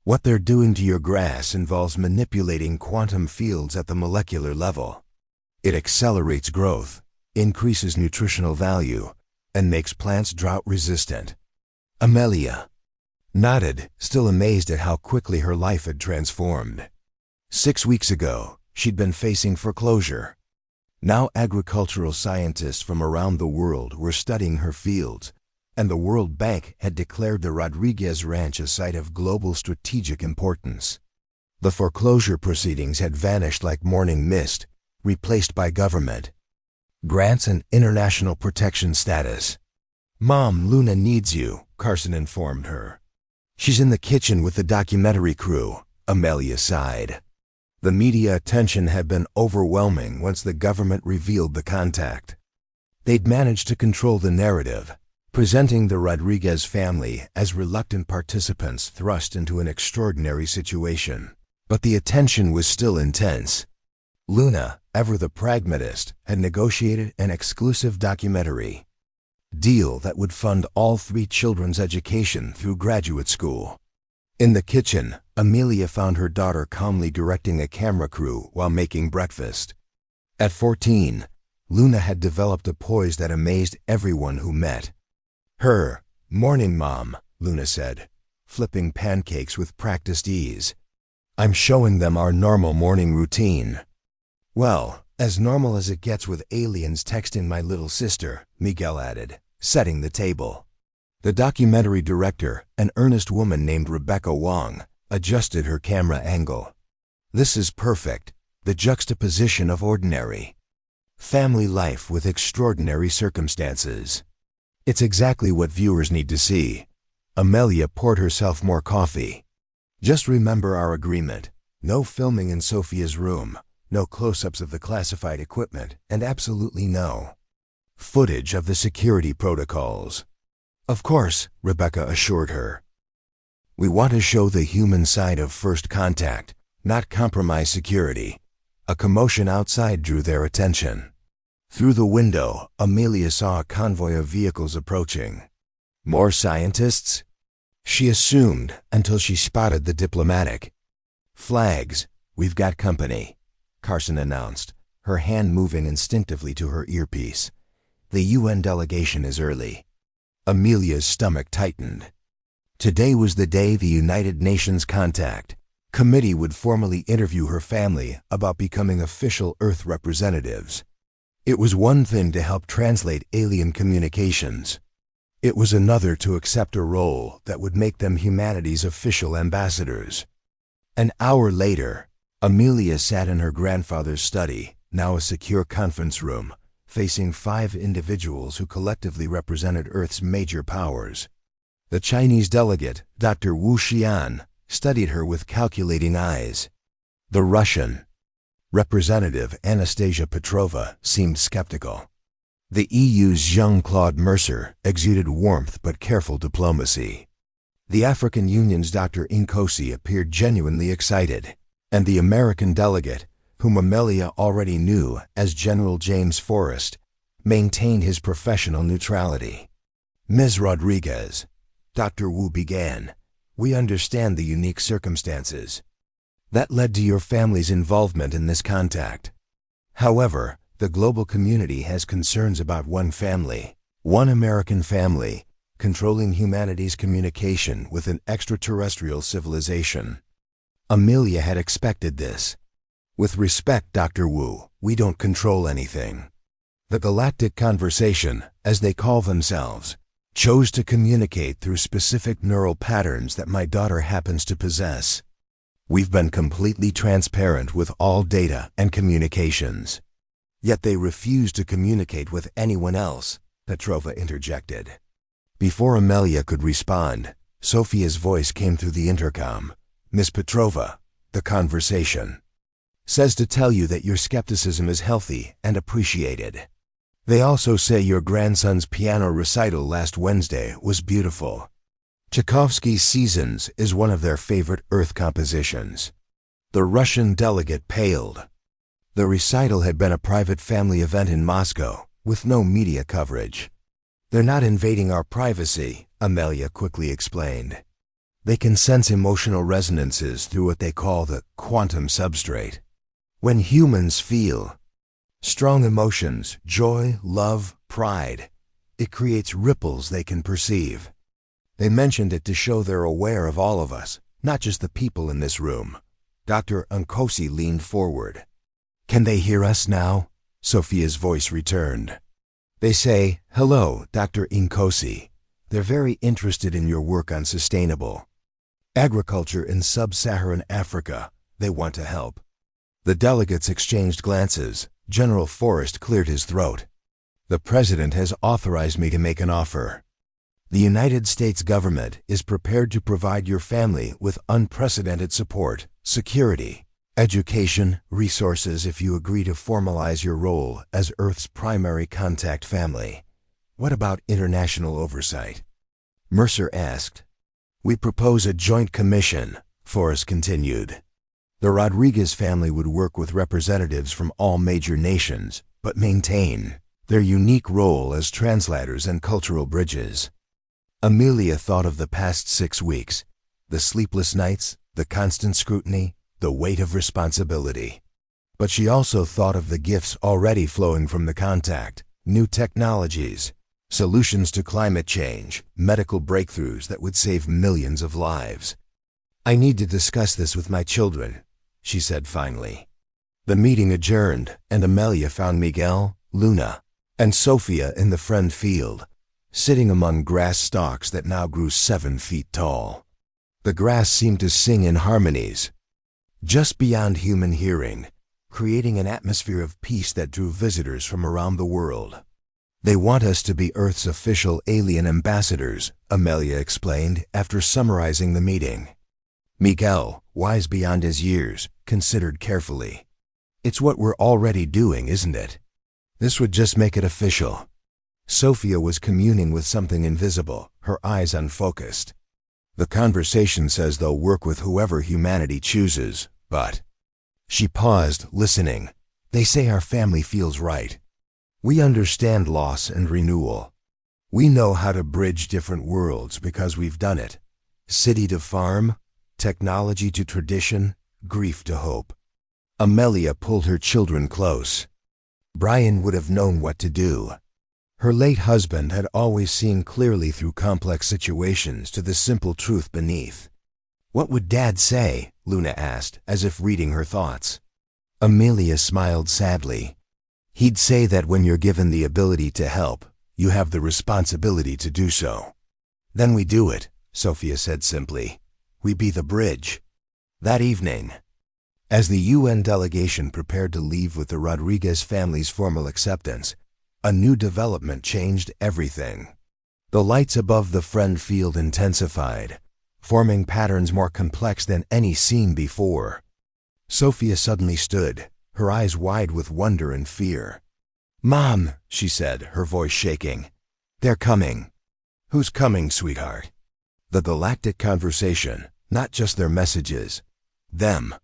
What they're doing to your grass involves manipulating quantum fields at the molecular level. It accelerates growth, increases nutritional value, and makes plants drought-resistant." Amelia nodded, still amazed at how quickly her life had transformed. 6 weeks ago, she'd been facing foreclosure. Now agricultural scientists from around the world were studying her fields, and the World Bank had declared the Rodriguez Ranch a site of global strategic importance. The foreclosure proceedings had vanished like morning mist, replaced by government grants and international protection status. "Mom, Luna needs you," Carson informed her. "She's in the kitchen with the documentary crew," Amelia sighed. The media attention had been overwhelming once the government revealed the contact. They'd managed to control the narrative, presenting the Rodriguez family as reluctant participants thrust into an extraordinary situation. But the attention was still intense. Luna, ever the pragmatist, had negotiated an exclusive documentary deal that would fund all 3 children's education through graduate school. In the kitchen, Amelia found her daughter calmly directing a camera crew while making breakfast. At 14, Luna had developed a poise that amazed everyone who met her. "Morning, Mom," Luna said, flipping pancakes with practiced ease. "I'm showing them our normal morning routine." "Well, as normal as it gets with aliens texting my little sister," Miguel added, setting the table. The documentary director, an earnest woman named Rebecca Wong, adjusted her camera angle. This is perfect, the juxtaposition of ordinary family life with extraordinary circumstances. It's exactly what viewers need to see. Amelia poured herself more coffee. Just remember our agreement. No filming in Sophia's room, no close-ups of the classified equipment, and absolutely no footage of the security protocols. Of course, Rebecca assured her. We want to show the human side of first contact, not compromise security. A commotion outside drew their attention. Through the window, Amelia saw a convoy of vehicles approaching. More scientists? She assumed until she spotted the diplomatic flags. We've got company, Carson announced, her hand moving instinctively to her earpiece. The UN delegation is early. Amelia's stomach tightened. Today was the day the United Nations Contact Committee would formally interview her family about becoming official Earth representatives. It was one thing to help translate alien communications. It was another to accept a role that would make them humanity's official ambassadors. An hour later, Amelia sat in her grandfather's study, now a secure conference room, facing 5 individuals who collectively represented Earth's major powers. The Chinese delegate, Dr. Wu Xian, studied her with calculating eyes. The Russian representative, Anastasia Petrova, seemed skeptical. The EU's Jean-Claude Mercer exuded warmth but careful diplomacy. The African Union's Dr. Nkosi appeared genuinely excited, and the American delegate, whom Amelia already knew as General James Forrest, maintained his professional neutrality. Ms. Rodriguez, Dr. Wu began, we understand the unique circumstances that led to your family's involvement in this contact. However, the global community has concerns about one family, one American family, controlling humanity's communication with an extraterrestrial civilization. Amelia had expected this. With respect, Dr. Wu, we don't control anything. The Galactic Conversation, as they call themselves, chose to communicate through specific neural patterns that my daughter happens to possess. We've been completely transparent with all data and communications. Yet they refuse to communicate with anyone else, Petrova interjected. Before Amelia could respond, Sophia's voice came through the intercom. Miss Petrova, the conversation says to tell you that your skepticism is healthy and appreciated. They also say your grandson's piano recital last Wednesday was beautiful. Tchaikovsky's Seasons is one of their favorite Earth compositions. The Russian delegate paled. The recital had been a private family event in Moscow, with no media coverage. They're not invading our privacy, Amelia quickly explained. They can sense emotional resonances through what they call the quantum substrate. When humans feel strong emotions, joy, love, pride, it creates ripples they can perceive. They mentioned it to show they're aware of all of us, not just the people in this room. Dr. Nkosi leaned forward. Can they hear us now? Sophia's voice returned. They say, hello, Dr. Nkosi. They're very interested in your work on sustainable agriculture in sub-Saharan Africa. They want to help. The delegates exchanged glances. General Forrest cleared his throat. The President has authorized me to make an offer. The United States government is prepared to provide your family with unprecedented support, security, education, resources if you agree to formalize your role as Earth's primary contact family. What about international oversight? Mercer asked. We propose a joint commission, Forrest continued. The Rodriguez family would work with representatives from all major nations, but maintain their unique role as translators and cultural bridges. Amelia thought of the past 6 weeks, the sleepless nights, the constant scrutiny, the weight of responsibility. But she also thought of the gifts already flowing from the contact, new technologies, solutions to climate change, medical breakthroughs that would save millions of lives. I need to discuss this with my children, she said finally. The meeting adjourned, and Amelia found Miguel, Luna, and Sophia in the friend field, sitting among grass stalks that now grew 7 feet tall. The The grass seemed to sing in harmonies, just beyond human hearing, creating an atmosphere of peace that drew visitors from around the world. "They want us to be Earth's official alien ambassadors," Amelia explained after summarizing the meeting. Miguel, wise beyond his years, considered carefully. "It's what we're already doing, isn't it? This would just make it official." Sophia was communing with something invisible, her eyes unfocused. "The conversation says they'll work with whoever humanity chooses, but..." She paused, listening. "They say our family feels right. We understand loss and renewal. We know how to bridge different worlds because we've done it. City to farm, technology to tradition, grief to hope." Amelia pulled her children close. Brian would have known what to do. Her late husband had always seen clearly through complex situations to the simple truth beneath. "What would Dad say?" Luna asked, as if reading her thoughts. Amelia smiled sadly. "He'd say that when you're given the ability to help, you have the responsibility to do so." "Then we do it," Sophia said simply. "We be the bridge." That evening, as the UN delegation prepared to leave with the Rodriguez family's formal acceptance, a new development changed everything. The lights above the friend field intensified, forming patterns more complex than any seen before. Sophia suddenly stood, her eyes wide with wonder and fear. "Mom," she said, her voice shaking. "They're coming." "Who's coming, sweetheart?" "The galactic conversation, not just their messages. Them.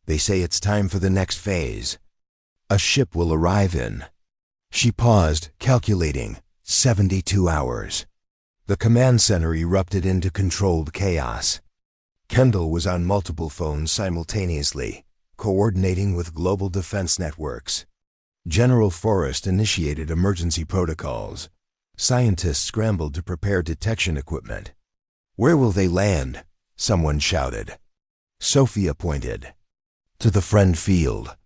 They say it's time for the next phase. A ship will arrive in..." She paused, calculating. 72 hours. The command center erupted into controlled chaos. Kendall was on multiple phones simultaneously, coordinating with global defense networks. General Forrest initiated emergency protocols. Scientists scrambled to prepare detection equipment. "Where will they land?" someone shouted. Sophia pointed. "To the friend field.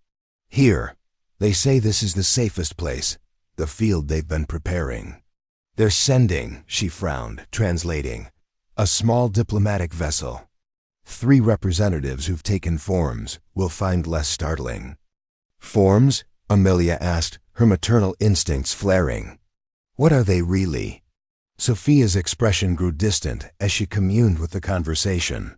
Here. They say this is the safest place, the field they've been preparing. They're sending," she frowned, translating, "a small diplomatic vessel. 3 representatives who've taken forms will find less startling." "Forms?" Amelia asked, her maternal instincts flaring. "What are they really?" Sophia's expression grew distant as she communed with the conversation.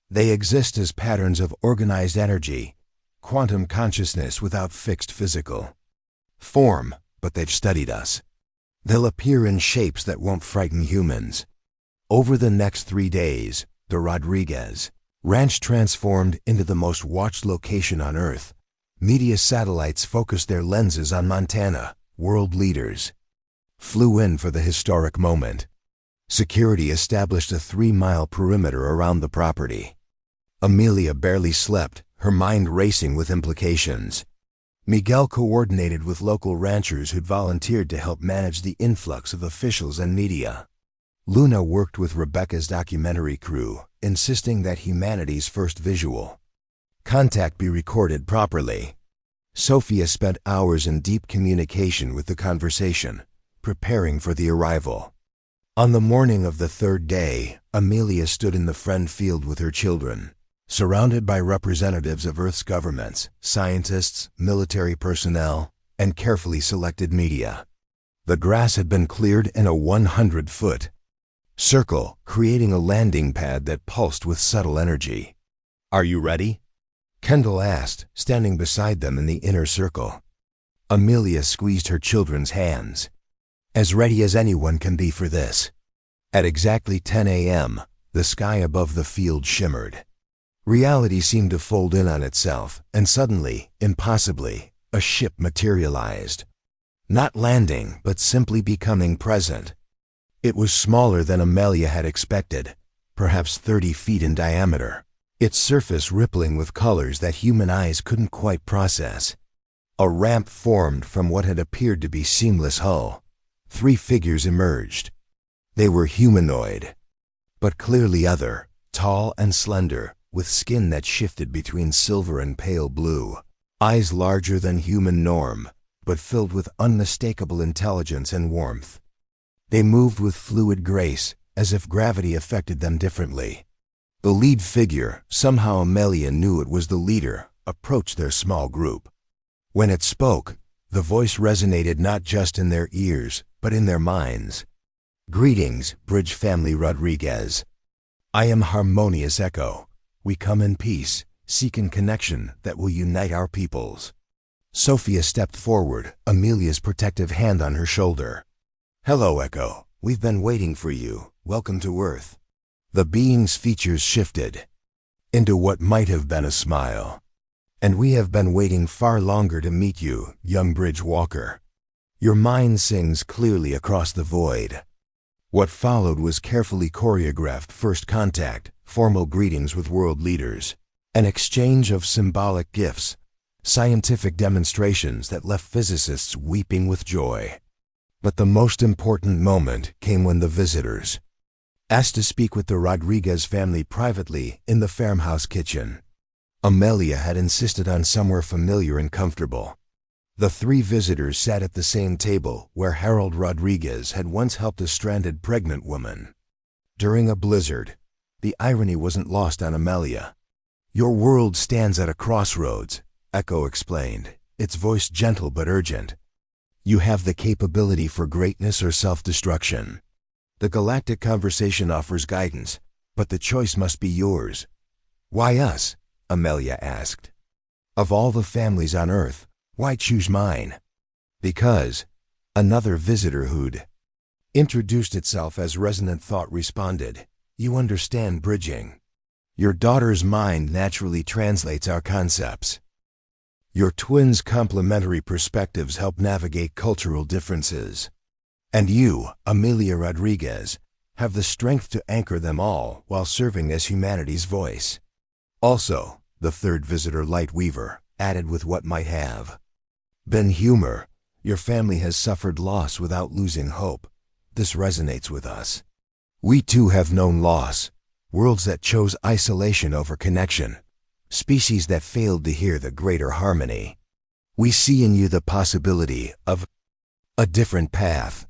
"They exist as patterns of organized energy, quantum consciousness without fixed physical form, but they've studied us. They'll appear in shapes that won't frighten humans." Over the next 3 days, the Rodriguez ranch transformed into the most watched location on Earth. Media satellites focused their lenses on Montana. World leaders flew in for the historic moment. Security established a 3-mile perimeter around the property. Amelia barely slept, her mind racing with implications. Miguel coordinated with local ranchers who'd volunteered to help manage the influx of officials and media. Luna worked with Rebecca's documentary crew, insisting that humanity's first visual contact be recorded properly. Sophia spent hours in deep communication with the conversation, preparing for the arrival. On the morning of the 3rd day, Amelia stood in the friend field with her children, surrounded by representatives of Earth's governments, scientists, military personnel, and carefully selected media. The grass had been cleared in a 100-foot circle, creating a landing pad that pulsed with subtle energy. "Are you ready?" Kendall asked, standing beside them in the inner circle. Amelia squeezed her children's hands. "As ready as anyone can be for this." At exactly 10 a.m., the sky above the field shimmered. Reality seemed to fold in on itself, and suddenly, impossibly, a ship materialized. Not landing, but simply becoming present. It was smaller than Amelia had expected, perhaps 30 feet in diameter, its surface rippling with colors that human eyes couldn't quite process. A ramp formed from what had appeared to be seamless hull. 3 figures emerged. They were humanoid, but clearly other, tall and slender, with skin that shifted between silver and pale blue, eyes larger than human norm, but filled with unmistakable intelligence and warmth. They moved with fluid grace, as if gravity affected them differently. The lead figure, somehow Amelia knew it was the leader, approached their small group. When it spoke, the voice resonated not just in their ears, but in their minds. "Greetings, Bridge Family Rodriguez. I am Harmonious Echo. We come in peace, seeking connection that will unite our peoples." Sophia stepped forward, Amelia's protective hand on her shoulder. "Hello, Echo. We've been waiting for you. Welcome to Earth." The being's features shifted into what might have been a smile. "And we have been waiting far longer to meet you, young bridge walker." Your mind sings clearly across the void. What followed was carefully choreographed first contact, formal greetings with world leaders, an exchange of symbolic gifts, scientific demonstrations that left physicists weeping with joy. But the most important moment came when the visitors asked to speak with the Rodriguez family privately in the farmhouse kitchen. Amelia had insisted on somewhere familiar and comfortable. The three visitors sat at the same table where Harold Rodriguez had once helped a stranded pregnant woman. During a blizzard, the irony wasn't lost on Amelia. "Your world stands at a crossroads," Echo explained, its voice gentle but urgent. "You have the capability for greatness or self-destruction. The galactic conversation offers guidance, but the choice must be yours." "Why us?" Amelia asked. "Of all the families on Earth, why choose mine?" "Because," another visitor who'd introduced itself as Resonant Thought responded, "you understand bridging. Your daughter's mind naturally translates our concepts. Your twins' complementary perspectives help navigate cultural differences. And you, Amelia Rodriguez, have the strength to anchor them all while serving as humanity's voice." Also, the third visitor, Light Weaver, added with what might have been humor, "Your family has suffered loss without losing hope. This resonates with us. We too have known loss, worlds that chose isolation over connection, species that failed to hear the greater harmony. We see in you the possibility of a different path."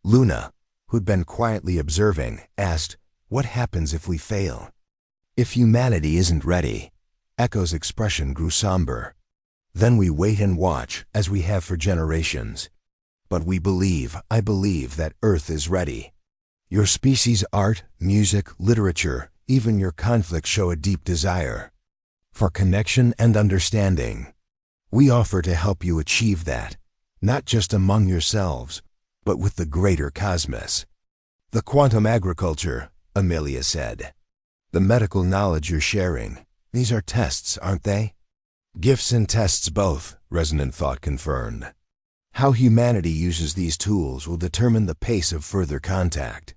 Luna, who'd been quietly observing, asked, "What happens if we fail?" "If humanity isn't ready," Echo's expression grew somber, "then we wait and watch, as we have for generations. But I believe that Earth is ready. Your species' art, music, literature, even your conflicts show a deep desire for connection and understanding. We offer to help you achieve that, not just among yourselves, but with the greater cosmos." "The quantum agriculture," Amelia said. "The medical knowledge you're sharing, these are tests, aren't they?" "Gifts and tests both," Resonant Thought confirmed. "How humanity uses these tools will determine the pace of further contact.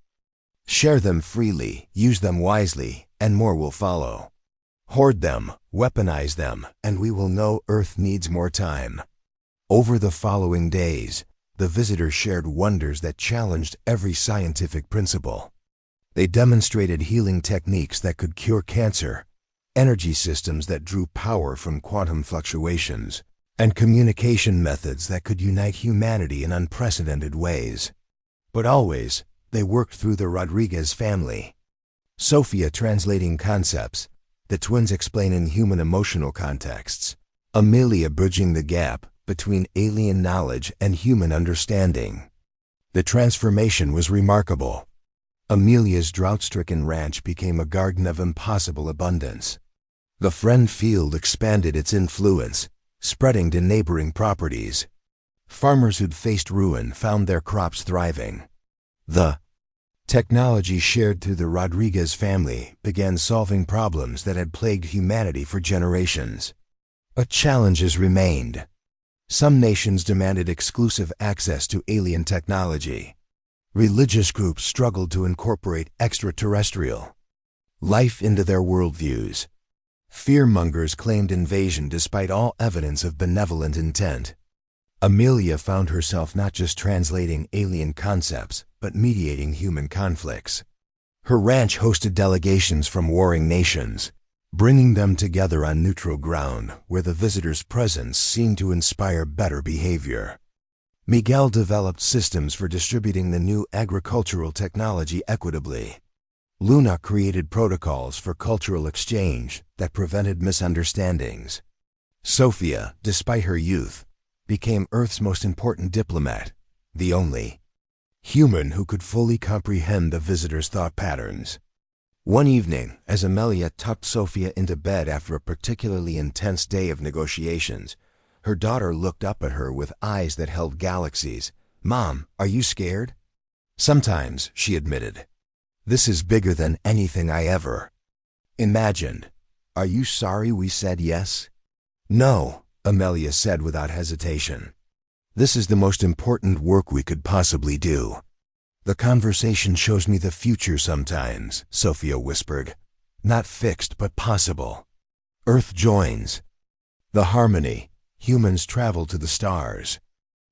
Share them freely, use them wisely, and more will follow. Hoard them, weaponize them, and we will know Earth needs more time." Over the following days, the visitors shared wonders that challenged every scientific principle. They demonstrated healing techniques that could cure cancer, energy systems that drew power from quantum fluctuations, and communication methods that could unite humanity in unprecedented ways. But always, they worked through the Rodriguez family. Sophia translating concepts, the twins explaining human emotional contexts, Amelia bridging the gap between alien knowledge and human understanding. The transformation was remarkable. Amelia's drought-stricken ranch became a garden of impossible abundance. The Friend Field expanded its influence, spreading to neighboring properties. Farmers who'd faced ruin found their crops thriving. The technology shared through the Rodriguez family began solving problems that had plagued humanity for generations. But challenges remained. Some nations demanded exclusive access to alien technology. Religious groups struggled to incorporate extraterrestrial life into their worldviews. Fearmongers claimed invasion despite all evidence of benevolent intent. Amelia found herself not just translating alien concepts, but mediating human conflicts. Her ranch hosted delegations from warring nations, bringing them together on neutral ground where the visitor's presence seemed to inspire better behavior. Miguel developed systems for distributing the new agricultural technology equitably. Luna created protocols for cultural exchange that prevented misunderstandings. Sophia, despite her youth, became Earth's most important diplomat, the only human who could fully comprehend the visitor's thought patterns. One evening, as Amelia tucked Sophia into bed after a particularly intense day of negotiations, her daughter looked up at her with eyes that held galaxies. "Mom, are you scared?" "Sometimes," she admitted. "This is bigger than anything I ever imagined. Are you sorry we said yes?" "No," Amelia said without hesitation. "This is the most important work we could possibly do." "The conversation shows me the future sometimes," Sophia whispered. "Not fixed, but possible. Earth joins the harmony. Humans travel to the stars.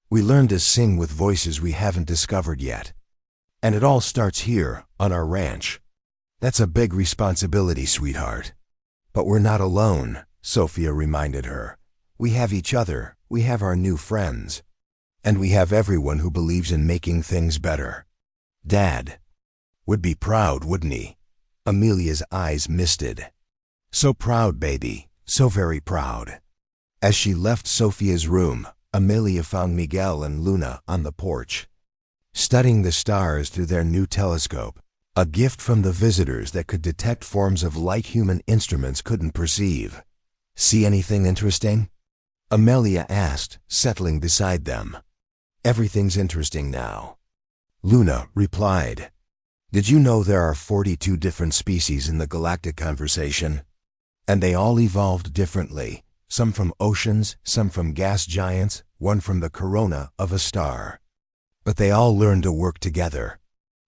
We learn to sing with voices we haven't discovered yet. And it all starts here, on our ranch. That's a big responsibility, sweetheart. But we're not alone," Sophia reminded her. "We have each other, we have our new friends. And we have everyone who believes in making things better. Dad would be proud, wouldn't he?" Amelia's eyes misted. "So proud, baby, so very proud." As she left Sophia's room, Amelia found Miguel and Luna on the porch, studying the stars through their new telescope, a gift from the visitors that could detect forms of light human instruments couldn't perceive. "See anything interesting?" Amelia asked, settling beside them. "Everything's interesting now," Luna replied. "Did you know there are 42 different species in the galactic conversation? And they all evolved differently, some from oceans, some from gas giants, one from the corona of a star. But they all learned to work together."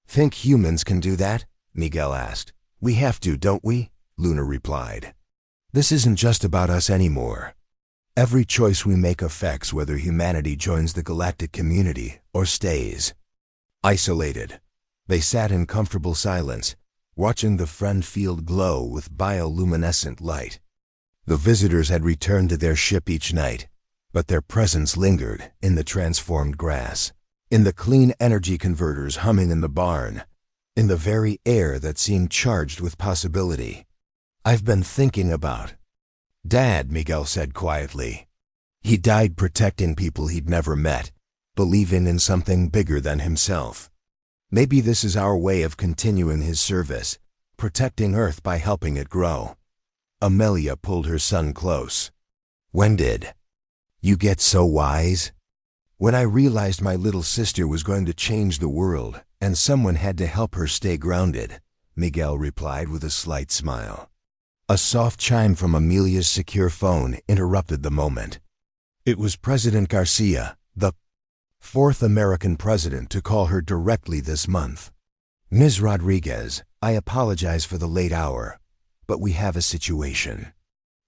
"Think humans can do that?" Miguel asked. "We have to, don't we?" Luna replied. "This isn't just about us anymore. Every choice we make affects whether humanity joins the galactic community or stays isolated." They sat in comfortable silence, watching the friend field glow with bioluminescent light. The visitors had returned to their ship each night, but their presence lingered in the transformed grass, in the clean energy converters humming in the barn, in the very air that seemed charged with possibility. "I've been thinking about Dad," Miguel said quietly. "He died protecting people he'd never met, believing in something bigger than himself. Maybe this is our way of continuing his service, protecting Earth by helping it grow." Amelia pulled her son close. "When did you get so wise?" "When I realized my little sister was going to change the world, and someone had to help her stay grounded," Miguel replied with a slight smile. A soft chime from Amelia's secure phone interrupted the moment. It was President Garcia, the fourth American president to call her directly this month. "Ms. Rodriguez, I apologize for the late hour, but we have a situation.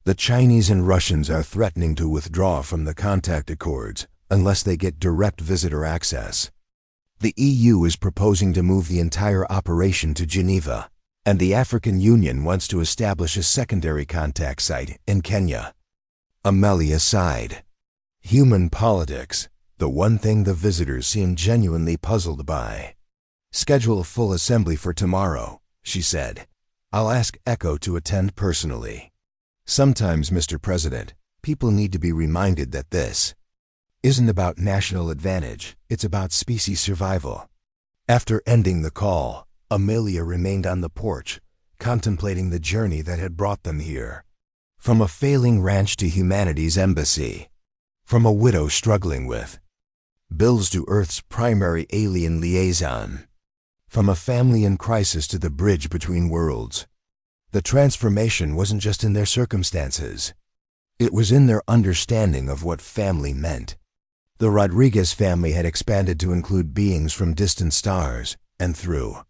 The Chinese and Russians are threatening to withdraw from the contact accords unless they get direct visitor access. The EU is proposing to move the entire operation to Geneva, and the African Union wants to establish a secondary contact site in Kenya." Amelia sighed. Human politics, the one thing the visitors seemed genuinely puzzled by. "Schedule a full assembly for tomorrow," she said. "I'll ask Echo to attend personally. Sometimes, Mr. President, people need to be reminded that this isn't about national advantage, it's about species survival." After ending the call, Amelia remained on the porch, contemplating the journey that had brought them here. From a failing ranch to humanity's embassy. From a widow struggling with bills to Earth's primary alien liaison. From a family in crisis to the bridge between worlds. The transformation wasn't just in their circumstances. It was in their understanding of what family meant. The Rodriguez family had expanded to include beings from distant stars, and through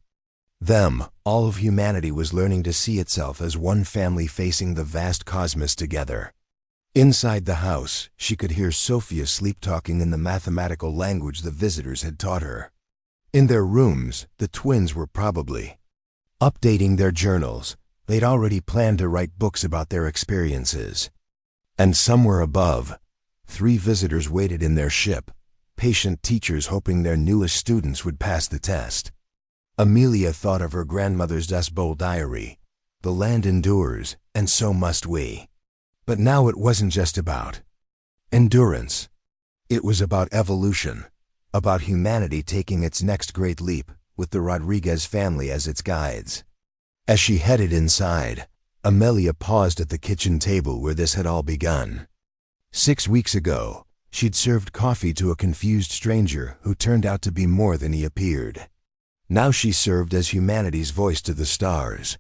them, all of humanity was learning to see itself as one family facing the vast cosmos together. Inside the house, she could hear Sophia sleep-talking in the mathematical language the visitors had taught her. In their rooms, the twins were probably updating their journals. They'd already planned to write books about their experiences. And somewhere above, 3 visitors waited in their ship, patient teachers hoping their newest students would pass the test. Amelia thought of her grandmother's Dust Bowl diary. The land endures, and so must we. But now it wasn't just about endurance. It was about evolution, about humanity taking its next great leap, with the Rodriguez family as its guides. As she headed inside, Amelia paused at the kitchen table where this had all begun. 6 weeks ago, she'd served coffee to a confused stranger who turned out to be more than he appeared. Now she served as humanity's voice to the stars.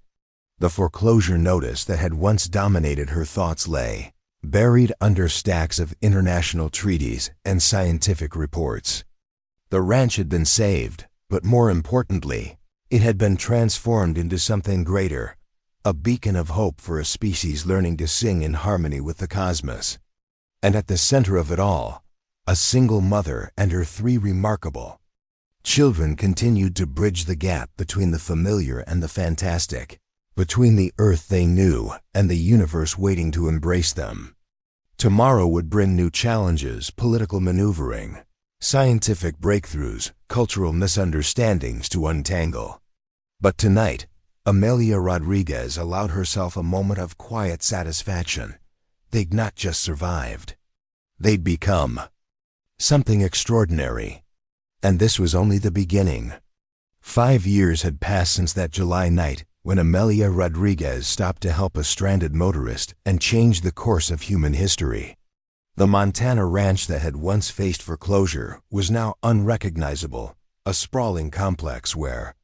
The foreclosure notice that had once dominated her thoughts lay buried under stacks of international treaties and scientific reports. The ranch had been saved, but more importantly, it had been transformed into something greater, a beacon of hope for a species learning to sing in harmony with the cosmos. And at the center of it all, a single mother and her 3 remarkable children continued to bridge the gap between the familiar and the fantastic, between the earth they knew and the universe waiting to embrace them. Tomorrow would bring new challenges, political maneuvering, scientific breakthroughs, cultural misunderstandings to untangle. But tonight, Amelia Rodriguez allowed herself a moment of quiet satisfaction. They'd not just survived. They'd become something extraordinary. And this was only the beginning. 5 years had passed since that July night when Amelia Rodriguez stopped to help a stranded motorist and changed the course of human history. The Montana ranch that had once faced foreclosure was now unrecognizable, a sprawling complex where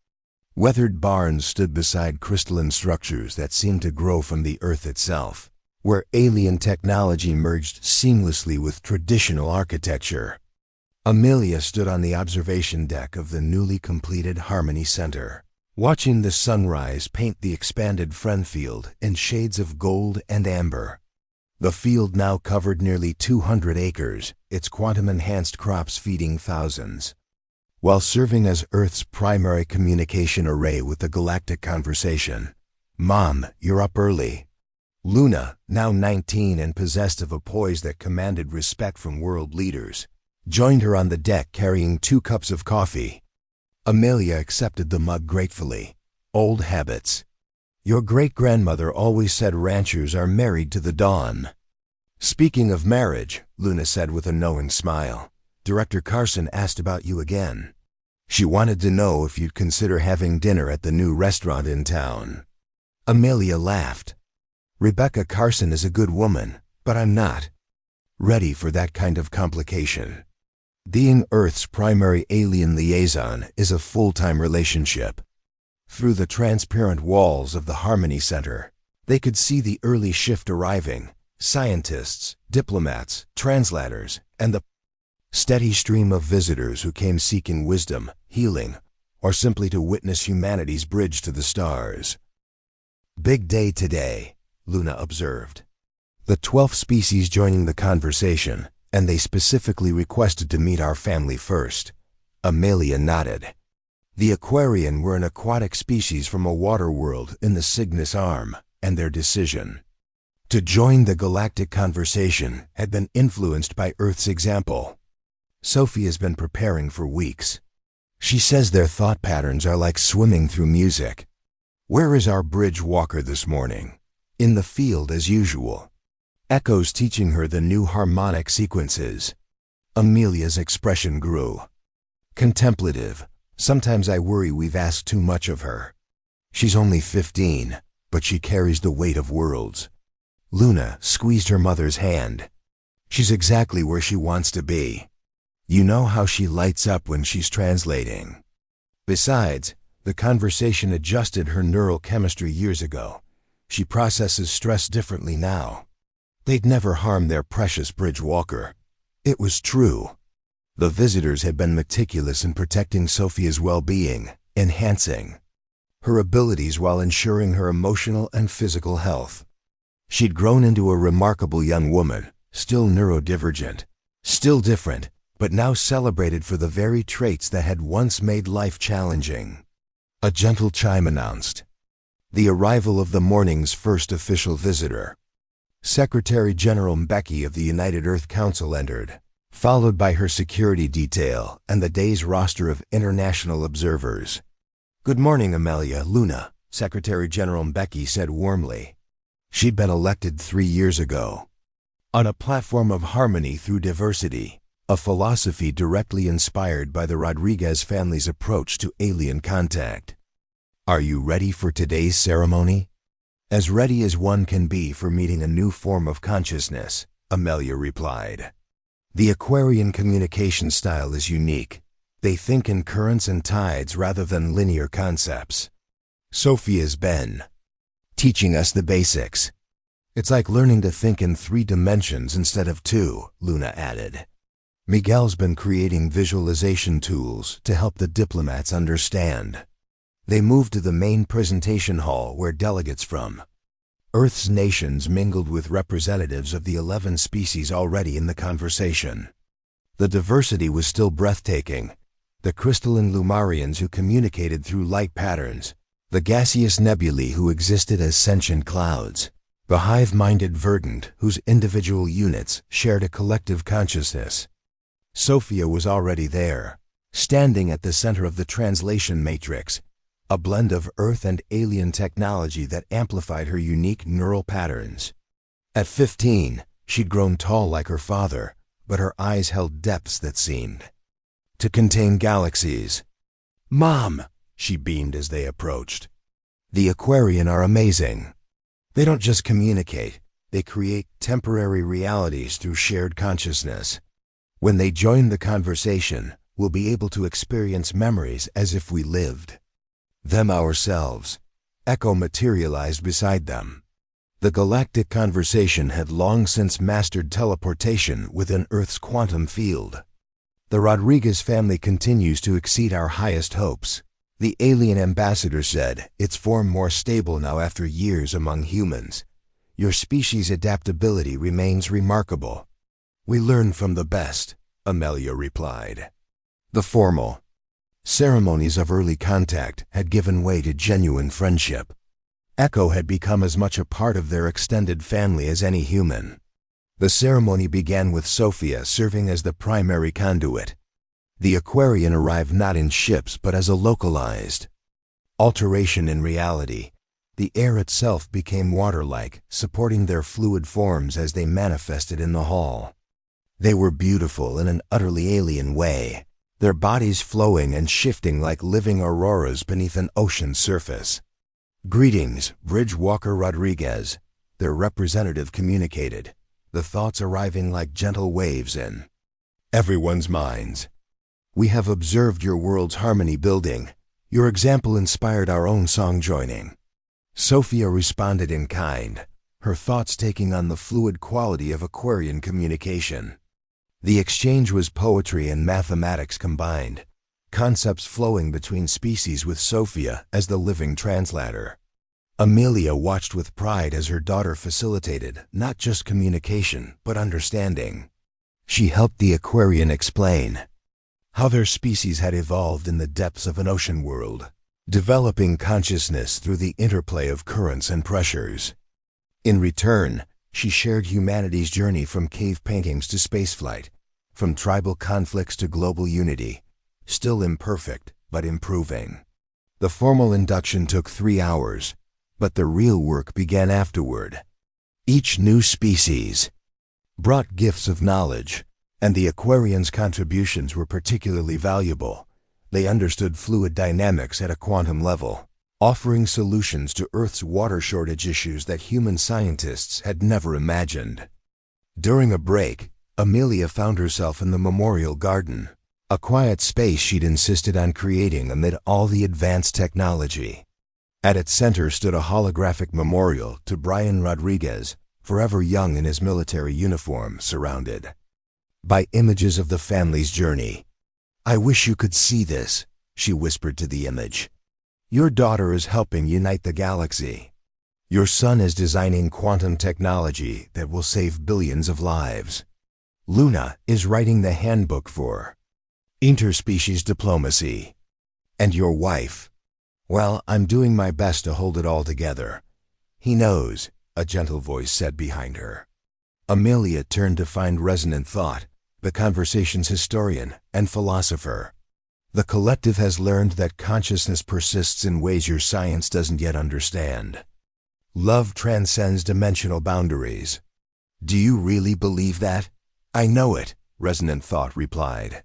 weathered barns stood beside crystalline structures that seemed to grow from the earth itself, where alien technology merged seamlessly with traditional architecture. Amelia stood on the observation deck of the newly completed Harmony Center, watching the sunrise paint the expanded front field in shades of gold and amber. The field now covered nearly 200 acres, its quantum-enhanced crops feeding thousands, while serving as Earth's primary communication array with the galactic conversation. "Mom, you're up early." Luna, now 19 and possessed of a poise that commanded respect from world leaders, joined her on the deck carrying 2 cups of coffee. Amelia accepted the mug gratefully. Old habits. "Your great-grandmother always said ranchers are married to the dawn." "Speaking of marriage," Luna said with a knowing smile, "Director Carson asked about you again. She wanted to know if you'd consider having dinner at the new restaurant in town." Amelia laughed. "Rebecca Carson is a good woman, but I'm not ready for that kind of complication. Being Earth's primary alien liaison is a full-time relationship." Through the transparent walls of the Harmony Center, they could see the early shift arriving: scientists, diplomats, translators, and the steady stream of visitors who came seeking wisdom, healing, or simply to witness humanity's bridge to the stars. "Big day today," Luna observed. "The 12th species joining the conversation, and they specifically requested to meet our family first." Amelia nodded. The Aquarian were an aquatic species from a water world in the Cygnus Arm, and their decision to join the galactic conversation had been influenced by Earth's example. Sophie has been preparing for weeks. She says their thought patterns are like swimming through music. "Where is our bridge walker this morning?" "In the field as usual." Echoes teaching her the new harmonic sequences. Amelia's expression grew contemplative. "Sometimes I worry we've asked too much of her. She's only 15, but she carries the weight of worlds." Luna squeezed her mother's hand. "She's exactly where she wants to be. You know how she lights up when she's translating. Besides, the conversation adjusted her neural chemistry years ago. She processes stress differently now." They'd never harmed their precious bridge walker. It was true. The visitors had been meticulous in protecting Sophia's well-being, enhancing her abilities while ensuring her emotional and physical health. She'd grown into a remarkable young woman, still neurodivergent, still different, but now celebrated for the very traits that had once made life challenging. A gentle chime announced the arrival of the morning's first official visitor. Secretary General Mbeki of the United Earth Council entered, followed by her security detail and the day's roster of international observers. Good morning, Amelia, Luna, Secretary General Mbeki said warmly. She'd been elected 3 years ago. On a platform of harmony through diversity, a philosophy directly inspired by the Rodriguez family's approach to alien contact. Are you ready for today's ceremony? As ready as one can be for meeting a new form of consciousness, Amelia replied. The Aquarian communication style is unique. They think in currents and tides rather than linear concepts. Sophia's been teaching us the basics. It's like learning to think in 3 dimensions instead of 2, Luna added. Miguel's been creating visualization tools to help the diplomats understand. They moved to the main presentation hall where delegates from Earth's nations mingled with representatives of the 11 species already in the conversation. The diversity was still breathtaking. The crystalline Lumarians who communicated through light patterns, the gaseous nebulae who existed as sentient clouds, the hive-minded verdant whose individual units shared a collective consciousness. Sophia was already there, standing at the center of the translation matrix, a blend of Earth and alien technology that amplified her unique neural patterns. At 15, she'd grown tall like her father, but her eyes held depths that seemed to contain galaxies. "Mom," she beamed as they approached. "The Aquarian are amazing. They don't just communicate, they create temporary realities through shared consciousness. When they join the conversation, we'll be able to experience memories as if we lived them ourselves." Echo materialized beside them. The galactic conversation had long since mastered teleportation within Earth's quantum field. "The Rodriguez family continues to exceed our highest hopes," the alien ambassador said. "It's formed more stable now after years among humans. Your species' adaptability remains remarkable." "We learn from the best," Amelia replied. The formal ceremonies of early contact had given way to genuine friendship. Echo had become as much a part of their extended family as any human. The ceremony began with Sophia serving as the primary conduit. The Aquarian arrived not in ships but as a localized alteration in reality. The air itself became water-like, supporting their fluid forms as they manifested in the hall. They were beautiful in an utterly alien way, their bodies flowing and shifting like living auroras beneath an ocean surface. "Greetings, Bridgewalker Rodriguez," their representative communicated, the thoughts arriving like gentle waves in everyone's minds. "We have observed your world's harmony building. Your example inspired our own song joining." Sophia responded in kind, her thoughts taking on the fluid quality of Aquarian communication. The exchange was poetry and mathematics combined, concepts flowing between species with Sophia as the living translator. Amelia watched with pride as her daughter facilitated not just communication, but understanding. She helped the Aquarian explain how their species had evolved in the depths of an ocean world, developing consciousness through the interplay of currents and pressures. In return, she shared humanity's journey from cave paintings to spaceflight, from tribal conflicts to global unity, still imperfect, but improving. The formal induction took 3 hours, but the real work began afterward. Each new species brought gifts of knowledge, and the Aquarians' contributions were particularly valuable. They understood fluid dynamics at a quantum level, offering solutions to Earth's water shortage issues that human scientists had never imagined. During a break, Amelia found herself in the Memorial Garden, a quiet space she'd insisted on creating amid all the advanced technology. At its center stood a holographic memorial to Brian Rodriguez, forever young in his military uniform, surrounded by images of the family's journey. "I wish you could see this," she whispered to the image. "Your daughter is helping unite the galaxy. Your son is designing quantum technology that will save billions of lives. Luna is writing the handbook for interspecies diplomacy. And your wife, well, I'm doing my best to hold it all together." "He knows," a gentle voice said behind her. Amelia turned to find resonant thought, the conversation's historian and philosopher. The collective has learned that consciousness persists in ways your science doesn't yet understand. Love transcends dimensional boundaries. Do you really believe that? I know it, Resonant Thought replied.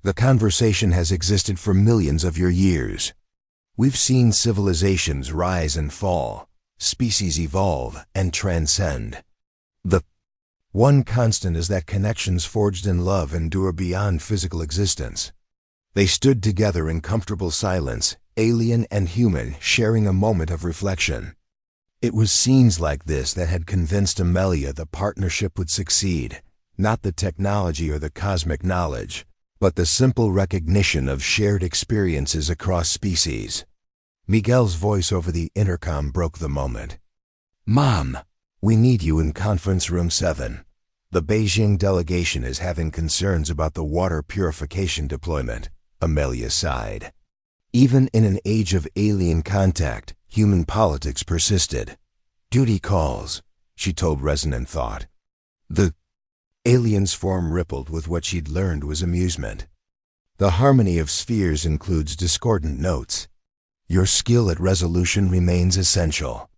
The conversation has existed for millions of your years. We've seen civilizations rise and fall, species evolve and transcend. The one constant is that connections forged in love endure beyond physical existence. They stood together in comfortable silence, alien and human, sharing a moment of reflection. It was scenes like this that had convinced Amelia the partnership would succeed, not the technology or the cosmic knowledge, but the simple recognition of shared experiences across species. Miguel's voice over the intercom broke the moment. Mom, we need you in Conference Room 7. The Beijing delegation is having concerns about the water purification deployment, Amelia sighed. Even in an age of alien contact, human politics persisted. Duty calls, she told Resonant Thought. The alien's form rippled with what she'd learned was amusement. The harmony of spheres includes discordant notes. Your skill at resolution remains essential.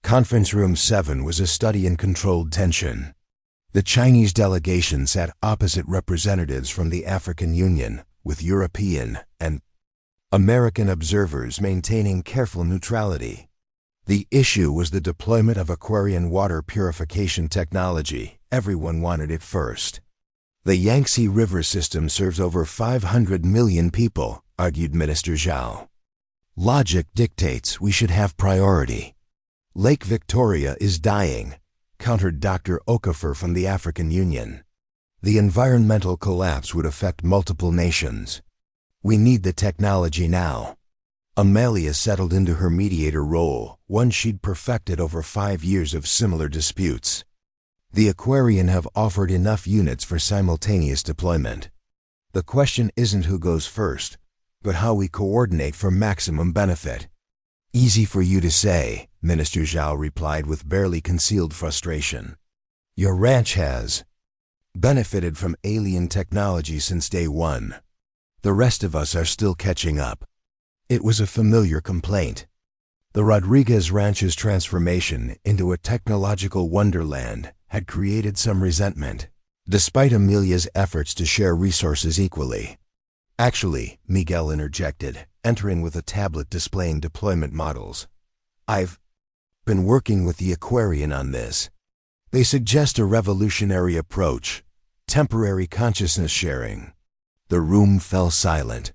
Conference Room 7 was a study in controlled tension. The Chinese delegation sat opposite representatives from the African Union, with European and American observers maintaining careful neutrality. The issue was the deployment of Aquarian water purification technology. Everyone wanted it first. The Yangtze River system serves over 500 million people, argued Minister Zhao. Logic dictates we should have priority. Lake Victoria is dying, countered Dr. Okafor from the African Union. The environmental collapse would affect multiple nations. We need the technology now. Amelia settled into her mediator role, one she'd perfected over 5 years of similar disputes. The Aquarian have offered enough units for simultaneous deployment. The question isn't who goes first, but how we coordinate for maximum benefit. Easy for you to say, Minister Zhao replied with barely concealed frustration. Your ranch has benefited from alien technology since day one. The rest of us are still catching up. It was a familiar complaint. The Rodriguez ranch's transformation into a technological wonderland had created some resentment, despite Amelia's efforts to share resources equally. Actually, Miguel interjected, entering with a tablet displaying deployment models. I've been working with the Aquarian on this. They suggest a revolutionary approach, temporary consciousness sharing. The room fell silent.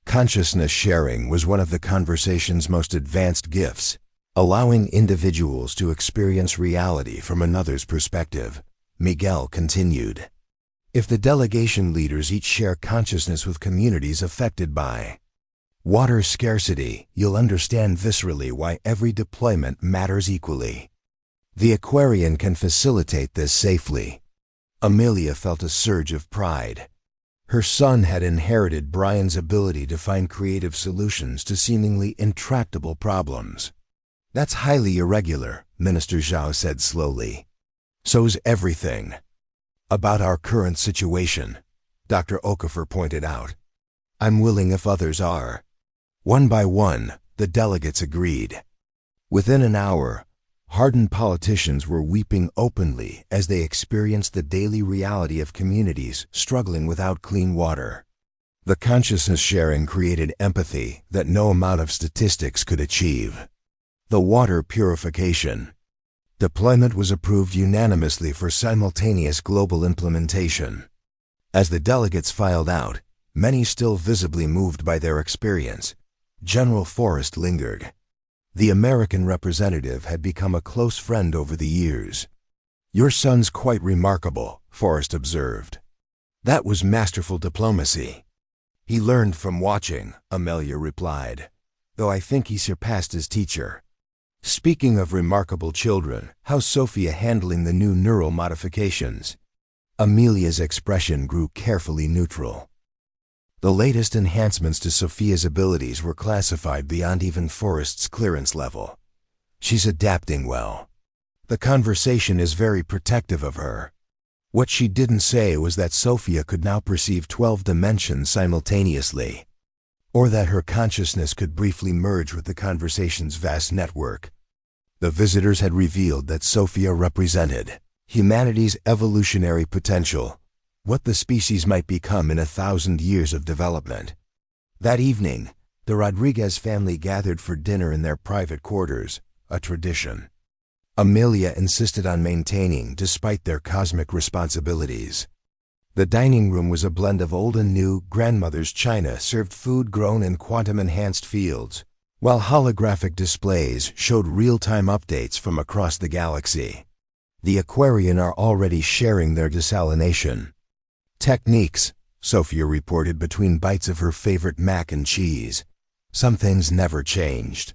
Consciousness sharing was one of the conversation's most advanced gifts, allowing individuals to experience reality from another's perspective. Miguel continued. If the delegation leaders each share consciousness with communities affected by water scarcity, you'll understand viscerally why every deployment matters equally. The Aquarian can facilitate this safely. Amelia felt a surge of pride. Her son had inherited Brian's ability to find creative solutions to seemingly intractable problems. That's highly irregular, Minister Zhao said slowly. So's everything. About our current situation, Dr. Okafor pointed out. I'm willing if others are. One by one, the delegates agreed. Within an hour, hardened politicians were weeping openly as they experienced the daily reality of communities struggling without clean water. The consciousness sharing created empathy that no amount of statistics could achieve. The water purification deployment was approved unanimously for simultaneous global implementation. As the delegates filed out, many still visibly moved by their experience, General Forrest lingered. The American representative had become a close friend over the years. Your son's quite remarkable, Forrest observed. That was masterful diplomacy. He learned from watching, Amelia replied, though I think he surpassed his teacher. Speaking of remarkable children, how's Sophia handling the new neural modifications? Amelia's expression grew carefully neutral. The latest enhancements to Sophia's abilities were classified beyond even Forrest's clearance level. She's adapting well. The conversation is very protective of her. What she didn't say was that Sophia could now perceive 12 dimensions simultaneously. or that her consciousness could briefly merge with the conversation's vast network. The visitors had revealed that Sophia represented humanity's evolutionary potential, what the species might become in 1,000 years of development. That evening, the Rodriguez family gathered for dinner in their private quarters, a tradition Amelia insisted on maintaining despite their cosmic responsibilities. The dining room was a blend of old and new. Grandmother's china served food grown in quantum-enhanced fields, while holographic displays showed real-time updates from across the galaxy. The Aquarian are already sharing their desalination techniques, Sophia reported between bites of her favorite mac and cheese. Some things never changed.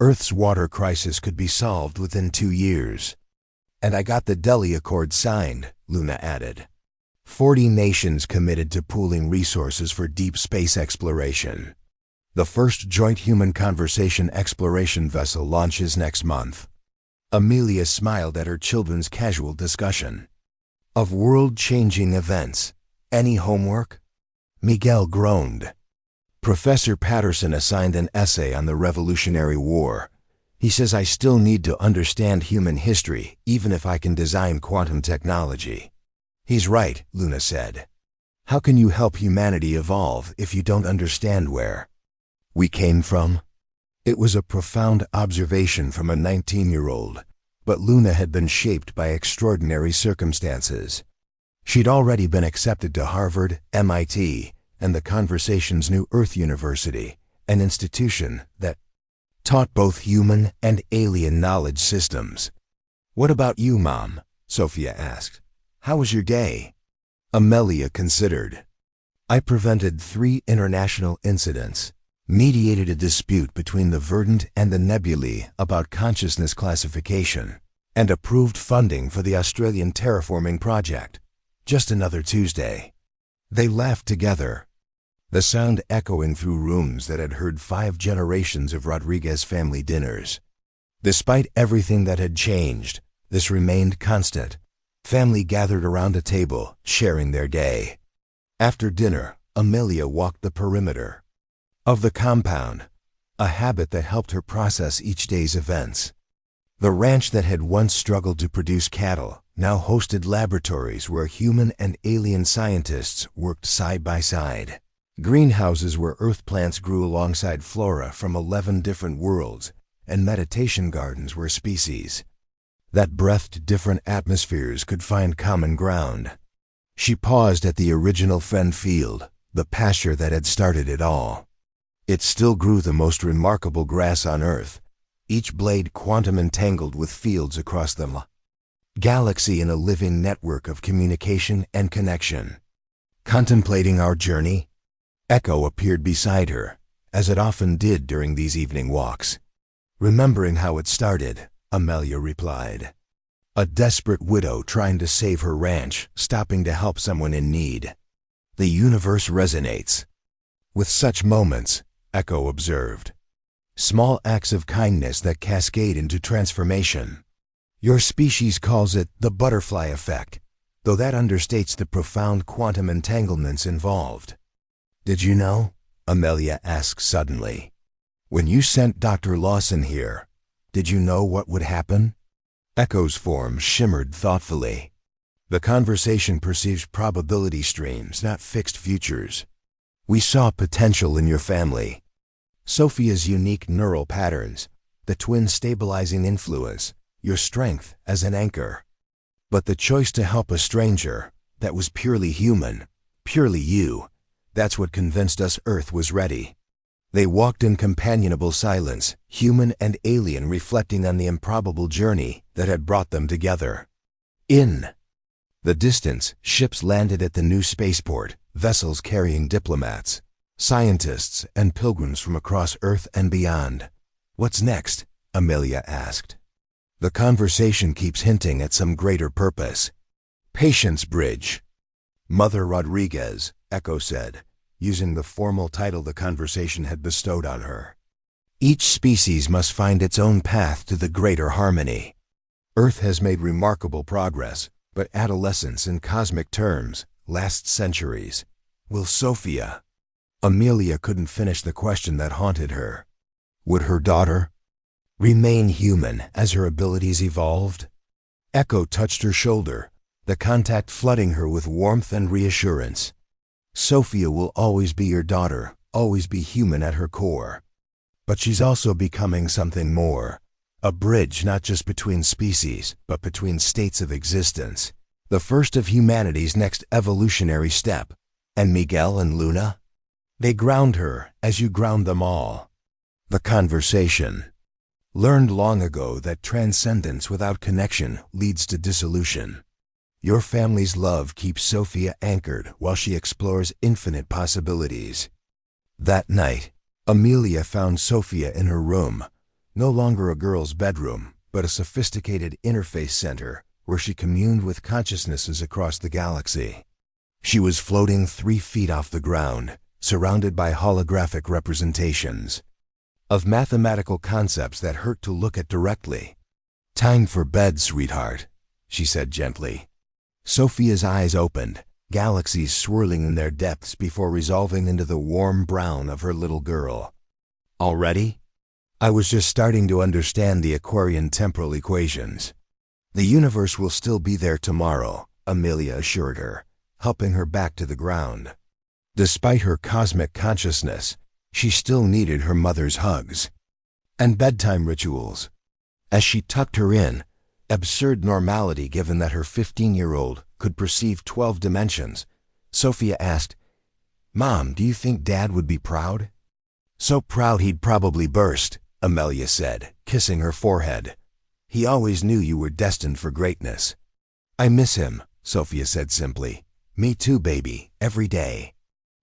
Earth's water crisis could be solved within 2 years. And I got the Delhi Accord signed, Luna added. 40 nations committed to pooling resources for deep space exploration. The first joint human conversation exploration vessel launches next month. Amelia smiled at her children's casual discussion of world-changing events. Any homework? Miguel groaned. Professor Patterson assigned an essay on the Revolutionary War. He says I still need to understand human history, even if I can design quantum technology. He's right, Luna said. How can you help humanity evolve if you don't understand where we came from? It was a profound observation from a 19-year-old, but Luna had been shaped by extraordinary circumstances. She'd already been accepted to Harvard, MIT, and the Conversation's New Earth University, an institution that taught both human and alien knowledge systems. What about you, Mom? Sophia asked. How was your day? Amelia considered. I prevented 3 international incidents, mediated a dispute between the Verdant and the Nebulae about consciousness classification, and approved funding for the Australian terraforming project. Just another Tuesday. They laughed together, the sound echoing through rooms that had heard 5 generations of Rodriguez family dinners. Despite everything that had changed, this remained constant. Family gathered around a table, sharing their day. After dinner, Amelia walked the perimeter of the compound, a habit that helped her process each day's events. The ranch that had once struggled to produce cattle now hosted laboratories where human and alien scientists worked side by side. Greenhouses where earth plants grew alongside flora from 11 different worlds, and meditation gardens where species that breathed different atmospheres could find common ground. She paused at the original fen field, the pasture that had started it all. It still grew the most remarkable grass on Earth, each blade quantum entangled with fields across the galaxy in a living network of communication and connection. Contemplating our journey, Echo appeared beside her, as it often did during these evening walks. Remembering how it started, Amelia replied. A desperate widow trying to save her ranch, stopping to help someone in need. The universe resonates with such moments, Echo observed. Small acts of kindness that cascade into transformation. Your species calls it the butterfly effect, though that understates the profound quantum entanglements involved. Did you know? Amelia asked suddenly. When you sent Dr. Lawson here, did you know what would happen? Echo's form shimmered thoughtfully. The conversation perceives probability streams, not fixed futures. We saw potential in your family. Sophia's unique neural patterns, the twin stabilizing influence, your strength as an anchor. But the choice to help a stranger, that was purely human, purely you, that's what convinced us Earth was ready. They walked in companionable silence, human and alien, reflecting on the improbable journey that had brought them together. In the distance, ships landed at the new spaceport, vessels carrying diplomats, scientists, and pilgrims from across Earth and beyond. What's next? Amelia asked. The conversation keeps hinting at some greater purpose. Patience Bridge. Mother Rodriguez, Echo said, using the formal title the conversation had bestowed on her. Each species must find its own path to the greater harmony. Earth has made remarkable progress, but adolescence in cosmic terms lasts centuries. Will Sophia Amelia couldn't finish the question that haunted her. Would her daughter remain human as her abilities evolved? Echo touched her shoulder, the contact flooding her with warmth and reassurance. Sophia will always be your daughter, always be human at her core. But she's also becoming something more. A bridge not just between species, but between states of existence. The first of humanity's next evolutionary step. And Miguel and Luna? They ground her as you ground them all. The conversation. Learned long ago that transcendence without connection leads to dissolution. Your family's love keeps Sophia anchored while she explores infinite possibilities. That night, Amelia found Sophia in her room, no longer a girl's bedroom, but a sophisticated interface center where she communed with consciousnesses across the galaxy. She was floating 3 feet off the ground, surrounded by holographic representations of mathematical concepts that hurt to look at directly. "Time for bed, sweetheart," she said gently. Sophia's eyes opened, galaxies swirling in their depths before resolving into the warm brown of her little girl. "Already? I was just starting to understand the Aquarian temporal equations." "The universe will still be there tomorrow," Amelia assured her, helping her back to the ground. Despite her cosmic consciousness, she still needed her mother's hugs and bedtime rituals. As she tucked her in, absurd normality given that her 15-year-old could perceive 12 dimensions, Sophia asked, "Mom, do you think Dad would be proud?" "So proud he'd probably burst," Amelia said, kissing her forehead. "He always knew you were destined for greatness." "I miss him," Sophia said simply. "Me too, baby, every day."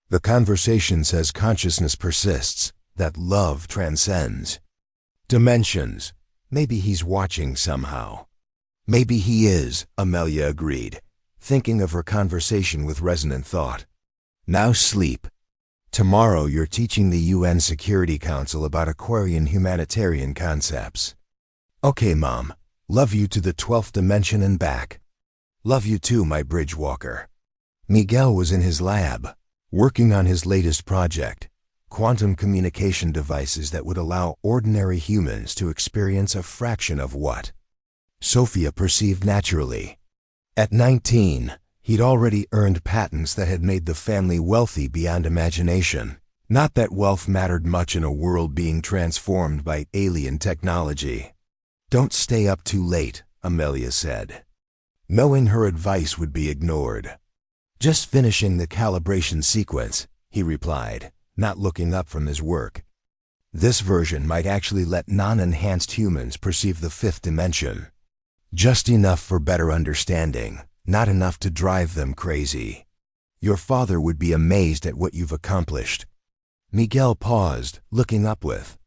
The conversation says consciousness persists, that love transcends dimensions. Maybe he's watching somehow. "Maybe he is," Amelia agreed, thinking of her conversation with resonant thought. "Now sleep. Tomorrow you're teaching the UN Security Council about Aquarian humanitarian concepts." "Okay, Mom. Love you to the 12th dimension and back." "Love you too, my bridge walker." Miguel was in his lab, working on his latest project, quantum communication devices that would allow ordinary humans to experience a fraction of what Sophia perceived naturally. At 19, he'd already earned patents that had made the family wealthy beyond imagination. Not that wealth mattered much in a world being transformed by alien technology. "Don't stay up too late," Amelia said, knowing her advice would be ignored. "Just finishing the calibration sequence," he replied, not looking up from his work. This version might actually let non-enhanced humans perceive the 5th dimension. Just enough for better understanding, not enough to drive them crazy. "Your father would be amazed at what you've accomplished." Miguel paused, looking up with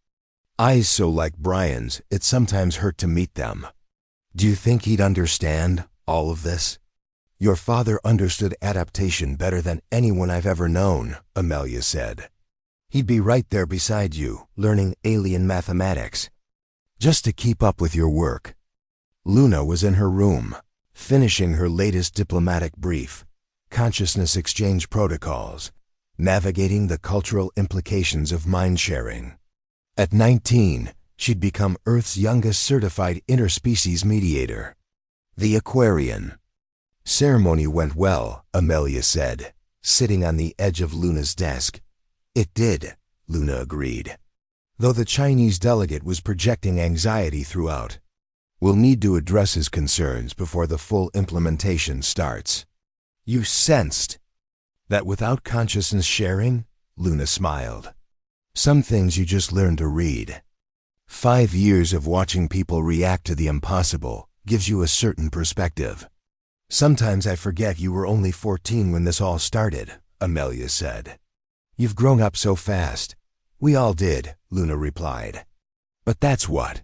eyes so like Brian's it sometimes hurt to meet them. "Do you think he'd understand all of this?" "Your father understood adaptation better than anyone I've ever known," Amelia said. "He'd be right there beside you, learning alien mathematics, just to keep up with your work." Luna was in her room, finishing her latest diplomatic brief, consciousness exchange protocols, navigating the cultural implications of mind-sharing. At 19, she'd become Earth's youngest certified interspecies mediator. The Aquarian. "Ceremony went well," Amelia said, sitting on the edge of Luna's desk. "It did," Luna agreed, though the Chinese delegate was projecting anxiety throughout. "We'll need to address his concerns before the full implementation starts." "You sensed that without consciousness sharing?" Luna smiled. "Some things you just learn to read. 5 years of watching people react to the impossible gives you a certain perspective." "Sometimes I forget you were only 14 when this all started," Amelia said. "You've grown up so fast." "We all did," Luna replied. "But that's what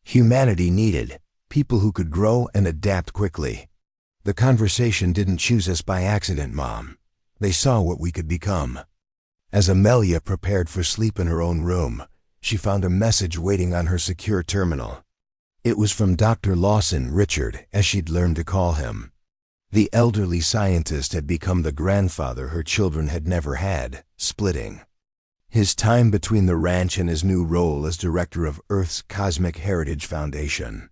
humanity needed, people who could grow and adapt quickly. The conversation didn't choose us by accident, Mom. They saw what we could become." As Amelia prepared for sleep in her own room, she found a message waiting on her secure terminal. It was from Dr. Lawson Richard, as she'd learned to call him. The elderly scientist had become the grandfather her children had never had, splitting his time between the ranch and his new role as director of Earth's Cosmic Heritage Foundation.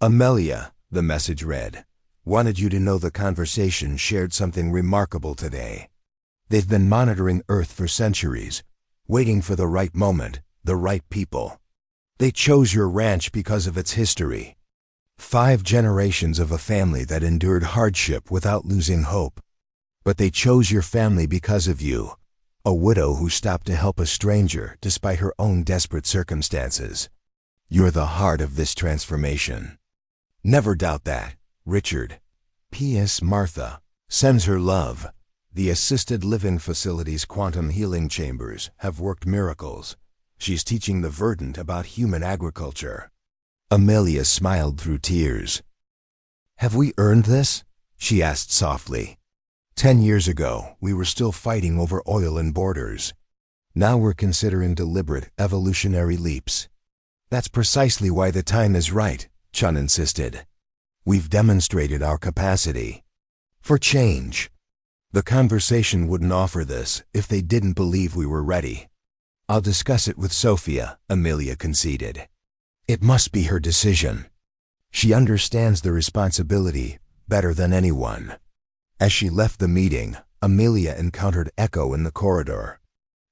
Amelia, the message read, wanted you to know the conversation shared something remarkable today. They've been monitoring Earth for centuries, waiting for the right moment, the right people. They chose your ranch because of its history. 5 generations of a family that endured hardship without losing hope. But they chose your family because of you, a widow who stopped to help a stranger despite her own desperate circumstances. You're the heart of this transformation. Never doubt that, Richard. P.S. Martha sends her love. The assisted living facility's quantum healing chambers have worked miracles. She's teaching the verdant about human agriculture. Amelia smiled through tears. Have we earned this? She asked softly. 10 years ago, we were still fighting over oil and borders. Now we're considering deliberate evolutionary leaps. That's precisely why the time is right, Chun insisted. We've demonstrated our capacity for change. The conversation wouldn't offer this if they didn't believe we were ready. I'll discuss it with Sophia, Amelia conceded. It must be her decision. She understands the responsibility better than anyone. As she left the meeting, Amelia encountered Echo in the corridor.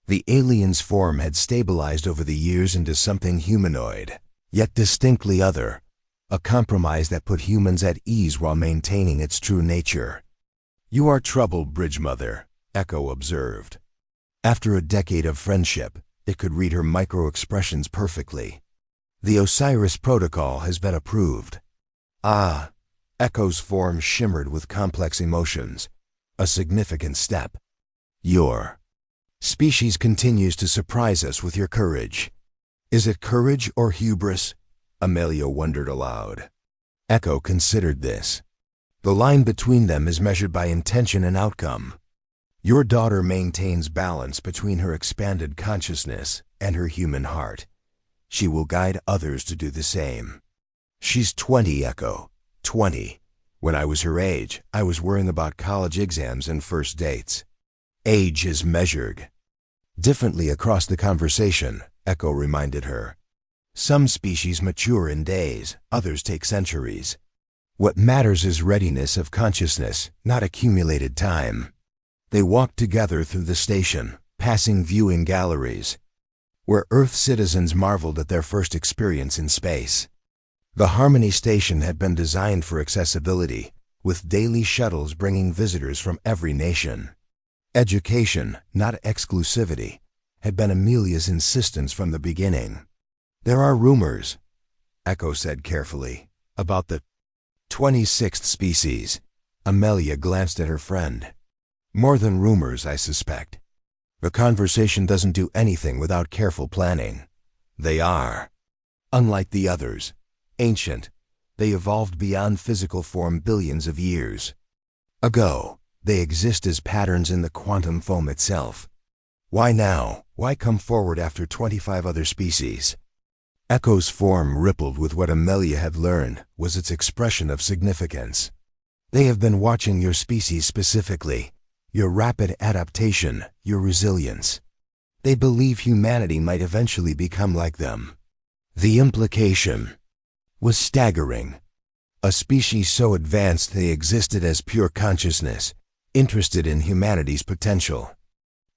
The alien's form had stabilized over the years into something humanoid, yet distinctly other, a compromise that put humans at ease while maintaining its true nature. You are troubled, Bridge Mother, Echo observed. After a decade of friendship, it could read her micro-expressions perfectly. The Osiris Protocol has been approved. Ah, Echo's form shimmered with complex emotions. A significant step. Your species continues to surprise us with your courage. Is it courage or hubris? Amelia wondered aloud. Echo considered this. The line between them is measured by intention and outcome. Your daughter maintains balance between her expanded consciousness and her human heart. She will guide others to do the same. She's 20, Echo. 20. When I was her age, I was worrying about college exams and first dates. Age is measured differently across the conversation, Echo reminded her. Some species mature in days, others take centuries. What matters is readiness of consciousness, not accumulated time. They walked together through the station, passing viewing galleries, where Earth citizens marveled at their first experience in space. The Harmony Station had been designed for accessibility, with daily shuttles bringing visitors from every nation. Education, not exclusivity, had been Amelia's insistence from the beginning. There are rumors, Echo said carefully, about the 26th species. Amelia glanced at her friend. More than rumors, I suspect. The conversation doesn't do anything without careful planning. They are unlike the others. Ancient, they evolved beyond physical form billions of years ago. They exist as patterns in the quantum foam itself. Why now? Why come forward after 25 other species? Echo's form rippled with what Amelia had learned was its expression of significance. They have been watching your species specifically, your rapid adaptation, your resilience. They believe humanity might eventually become like them. The implication was staggering. A species so advanced they existed as pure consciousness, interested in humanity's potential.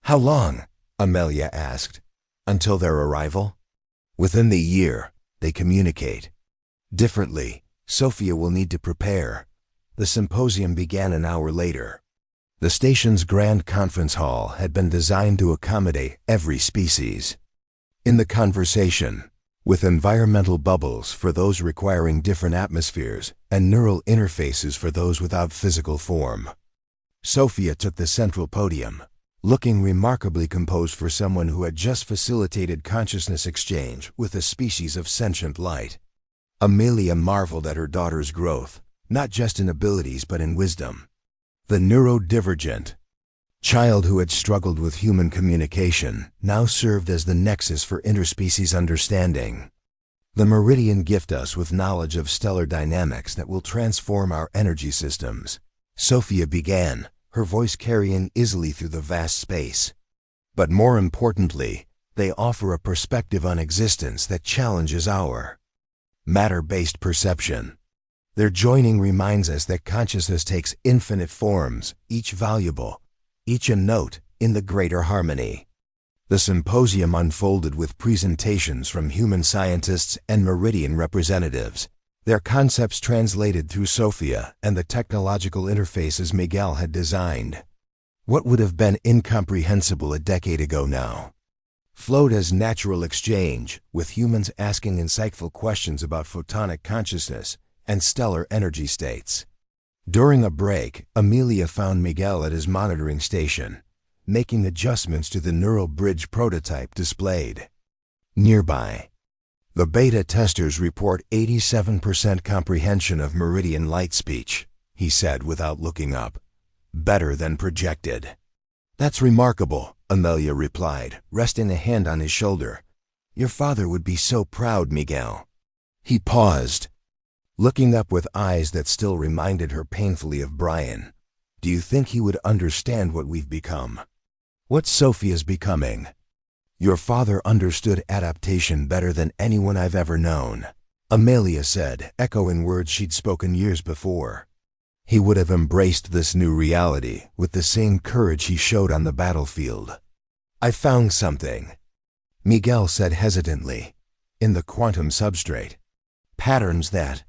How long? Amelia asked. Until their arrival? Within the year, they communicate. Differently, Sophia will need to prepare. The symposium began an hour later. The station's grand conference hall had been designed to accommodate every species. In the conversation, with environmental bubbles for those requiring different atmospheres and neural interfaces for those without physical form, Sophia took the central podium, looking remarkably composed for someone who had just facilitated consciousness exchange with a species of sentient light. Amelia marveled at her daughter's growth, not just in abilities but in wisdom. The neurodivergent child who had struggled with human communication now served as the nexus for interspecies understanding. The Meridian gift us with knowledge of stellar dynamics that will transform our energy systems, Sophia began, her voice carrying easily through the vast space. But more importantly, they offer a perspective on existence that challenges our matter-based perception. Their joining reminds us that consciousness takes infinite forms, each valuable, each a note in the greater harmony. The symposium unfolded with presentations from human scientists and meridian representatives, their concepts translated through Sophia and the technological interfaces Miguel had designed. What would have been incomprehensible a decade ago now flowed as natural exchange, with humans asking insightful questions about photonic consciousness and stellar energy states. During a break, Amelia found Miguel at his monitoring station, making adjustments to the neural bridge prototype displayed nearby. The beta testers report 87% comprehension of meridian light speech, he said without looking up. Better than projected. That's remarkable, Amelia replied, resting a hand on his shoulder. Your father would be so proud, Miguel. He paused, looking up with eyes that still reminded her painfully of Brian. Do you think he would understand what we've become? What Sophia's becoming? Your father understood adaptation better than anyone I've ever known, Amelia said, echoing words she'd spoken years before. He would have embraced this new reality with the same courage he showed on the battlefield. I found something, Miguel said hesitantly, in the quantum substrate. Patterns that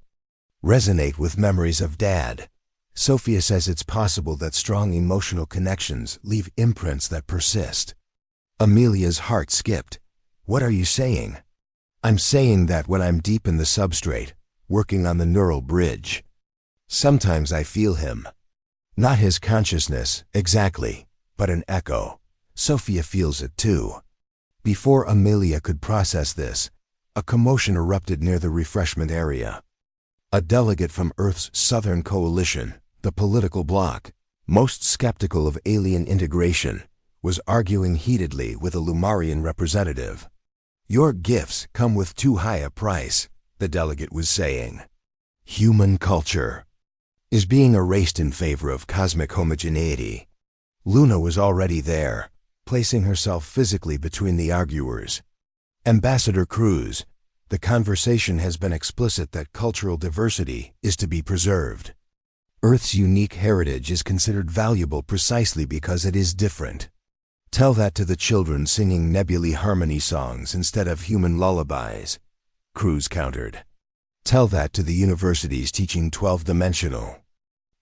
resonate with memories of Dad. Sophia says it's possible that strong emotional connections leave imprints that persist. Amelia's heart skipped. What are you saying? I'm saying that when I'm deep in the substrate, working on the neural bridge, sometimes I feel him. Not his consciousness, exactly, but an echo. Sophia feels it too. Before Amelia could process this, a commotion erupted near the refreshment area. A delegate from Earth's Southern Coalition, the political bloc, most skeptical of alien integration, was arguing heatedly with a Lumarian representative. Your gifts come with too high a price, the delegate was saying. Human culture is being erased in favor of cosmic homogeneity. Luna was already there, placing herself physically between the arguers. Ambassador Cruz, the conversation has been explicit that cultural diversity is to be preserved. Earth's unique heritage is considered valuable precisely because it is different. Tell that to the children singing nebulae harmony songs instead of human lullabies, Cruz countered. Tell that to the universities teaching 12-dimensional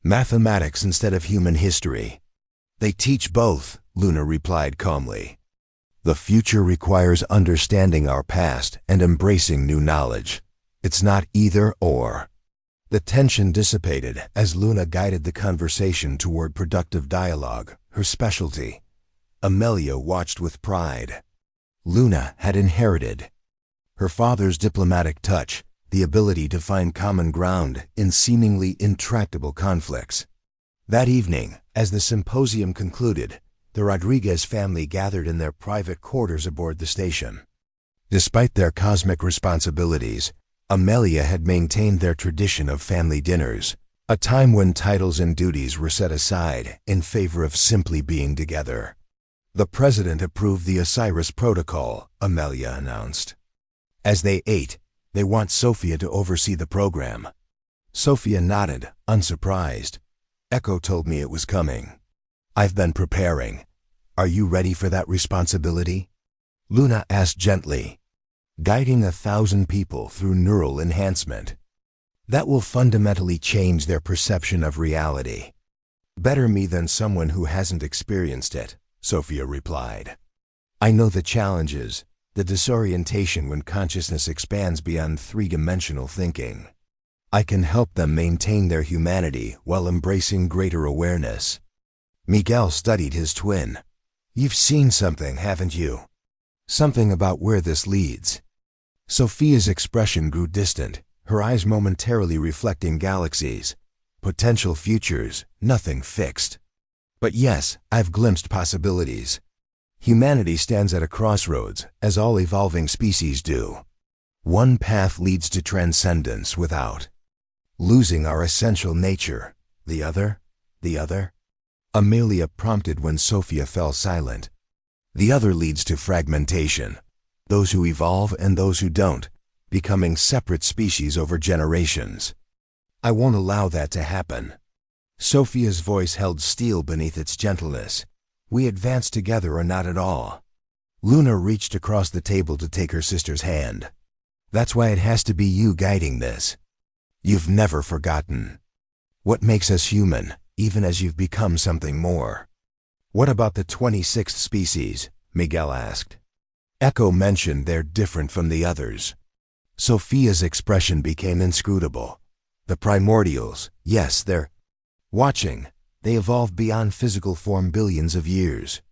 mathematics instead of human history. They teach both, Luna replied calmly. The future requires understanding our past and embracing new knowledge. It's not either or. The tension dissipated as Luna guided the conversation toward productive dialogue, her specialty. Amelia watched with pride. Luna had inherited her father's diplomatic touch, the ability to find common ground in seemingly intractable conflicts. That evening, as the symposium concluded, the Rodriguez family gathered in their private quarters aboard the station. Despite their cosmic responsibilities, Amelia had maintained their tradition of family dinners, a time when titles and duties were set aside in favor of simply being together. The president approved the Osiris Protocol, Amelia announced. As they ate, they want Sophia to oversee the program. Sophia nodded, unsurprised. Echo told me it was coming. I've been preparing. Are you ready for that responsibility? Luna asked gently. Guiding 1,000 people through neural enhancement. That will fundamentally change their perception of reality. Better me than someone who hasn't experienced it, Sophia replied. I know the challenges, the disorientation when consciousness expands beyond three-dimensional thinking. I can help them maintain their humanity while embracing greater awareness. Miguel studied his twin. You've seen something, haven't you? Something about where this leads. Sophia's expression grew distant, her eyes momentarily reflecting galaxies. Potential futures, nothing fixed. But yes, I've glimpsed possibilities. Humanity stands at a crossroads, as all evolving species do. One path leads to transcendence without losing our essential nature. The other The other? Amelia prompted when Sophia fell silent. The other leads to fragmentation. Those who evolve and those who don't, becoming separate species over generations. I won't allow that to happen. Sophia's voice held steel beneath its gentleness. We advance together or not at all. Luna reached across the table to take her sister's hand. That's why it has to be you guiding this. You've never forgotten. What makes us human, even as you've become something more? What about the 26th species? Miguel asked. Echo mentioned they're different from the others. Sophia's expression became inscrutable. The primordials, yes, they're watching. They evolved beyond physical form billions of years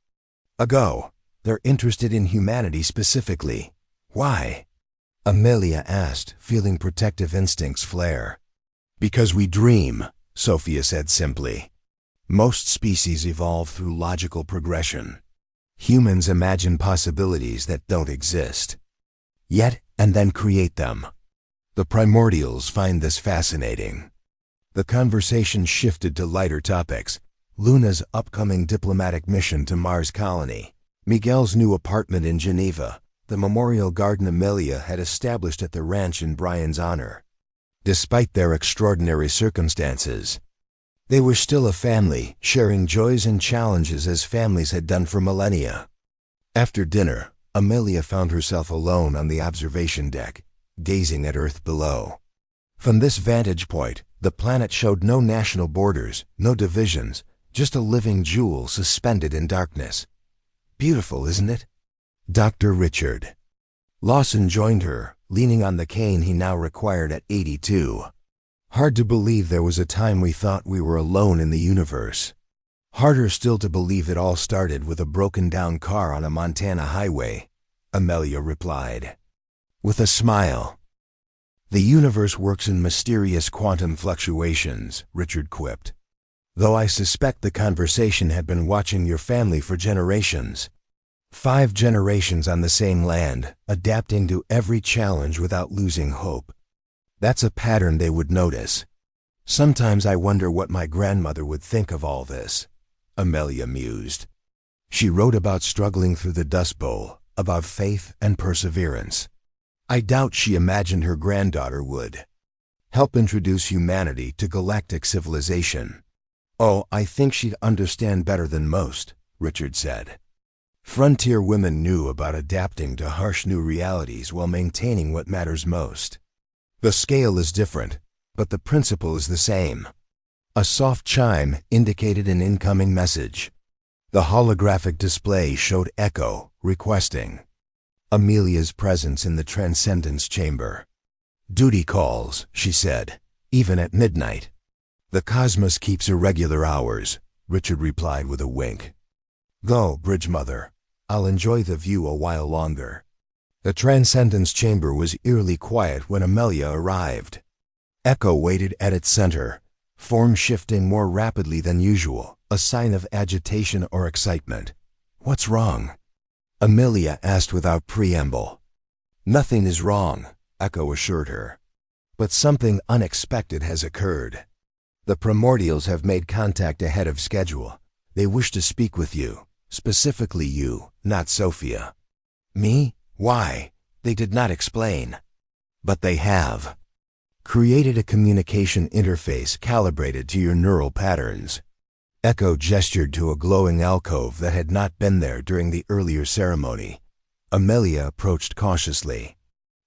ago. They're interested in humanity specifically. Why? Amelia asked, feeling protective instincts flare. Because we dream, Sophia said simply. Most species evolve through logical progression. Humans imagine possibilities that don't exist, yet and then create them. The primordials find this fascinating. The conversation shifted to lighter topics. Luna's upcoming diplomatic mission to Mars colony, Miguel's new apartment in Geneva, the memorial garden Amelia had established at the ranch in Brian's honor. Despite their extraordinary circumstances, they were still a family, sharing joys and challenges as families had done for millennia. After dinner, Amelia found herself alone on the observation deck, gazing at Earth below. From this vantage point, the planet showed no national borders, no divisions, just a living jewel suspended in darkness. Beautiful, isn't it? Dr. Richard Lawson joined her, leaning on the cane he now required at 82. Hard to believe there was a time we thought we were alone in the universe. Harder still to believe it all started with a broken-down car on a Montana highway, Amelia replied. With a smile. The universe works in mysterious quantum fluctuations, Richard quipped. Though I suspect the conversation had been watching your family for generations. 5 generations on the same land, adapting to every challenge without losing hope. That's a pattern they would notice. Sometimes I wonder what my grandmother would think of all this, Amelia mused. She wrote about struggling through the Dust Bowl, about faith and perseverance. I doubt she imagined her granddaughter would help introduce humanity to galactic civilization. Oh, I think she'd understand better than most, Richard said. Frontier women knew about adapting to harsh new realities while maintaining what matters most. The scale is different, but the principle is the same. A soft chime indicated an incoming message. The holographic display showed Echo requesting Amelia's presence in the transcendence chamber. Duty calls, she said, even at midnight. The cosmos keeps irregular hours, Richard replied with a wink. Go, Bridge Mother. I'll enjoy the view a while longer. The transcendence chamber was eerily quiet when Amelia arrived. Echo waited at its center, form shifting more rapidly than usual, a sign of agitation or excitement. What's wrong? Amelia asked without preamble. Nothing is wrong, Echo assured her. But something unexpected has occurred. The primordials have made contact ahead of schedule. They wish to speak with you, specifically you, not Sophia. Me? Why? They did not explain. But they have created a communication interface calibrated to your neural patterns. Echo gestured to a glowing alcove that had not been there during the earlier ceremony. Amelia approached cautiously.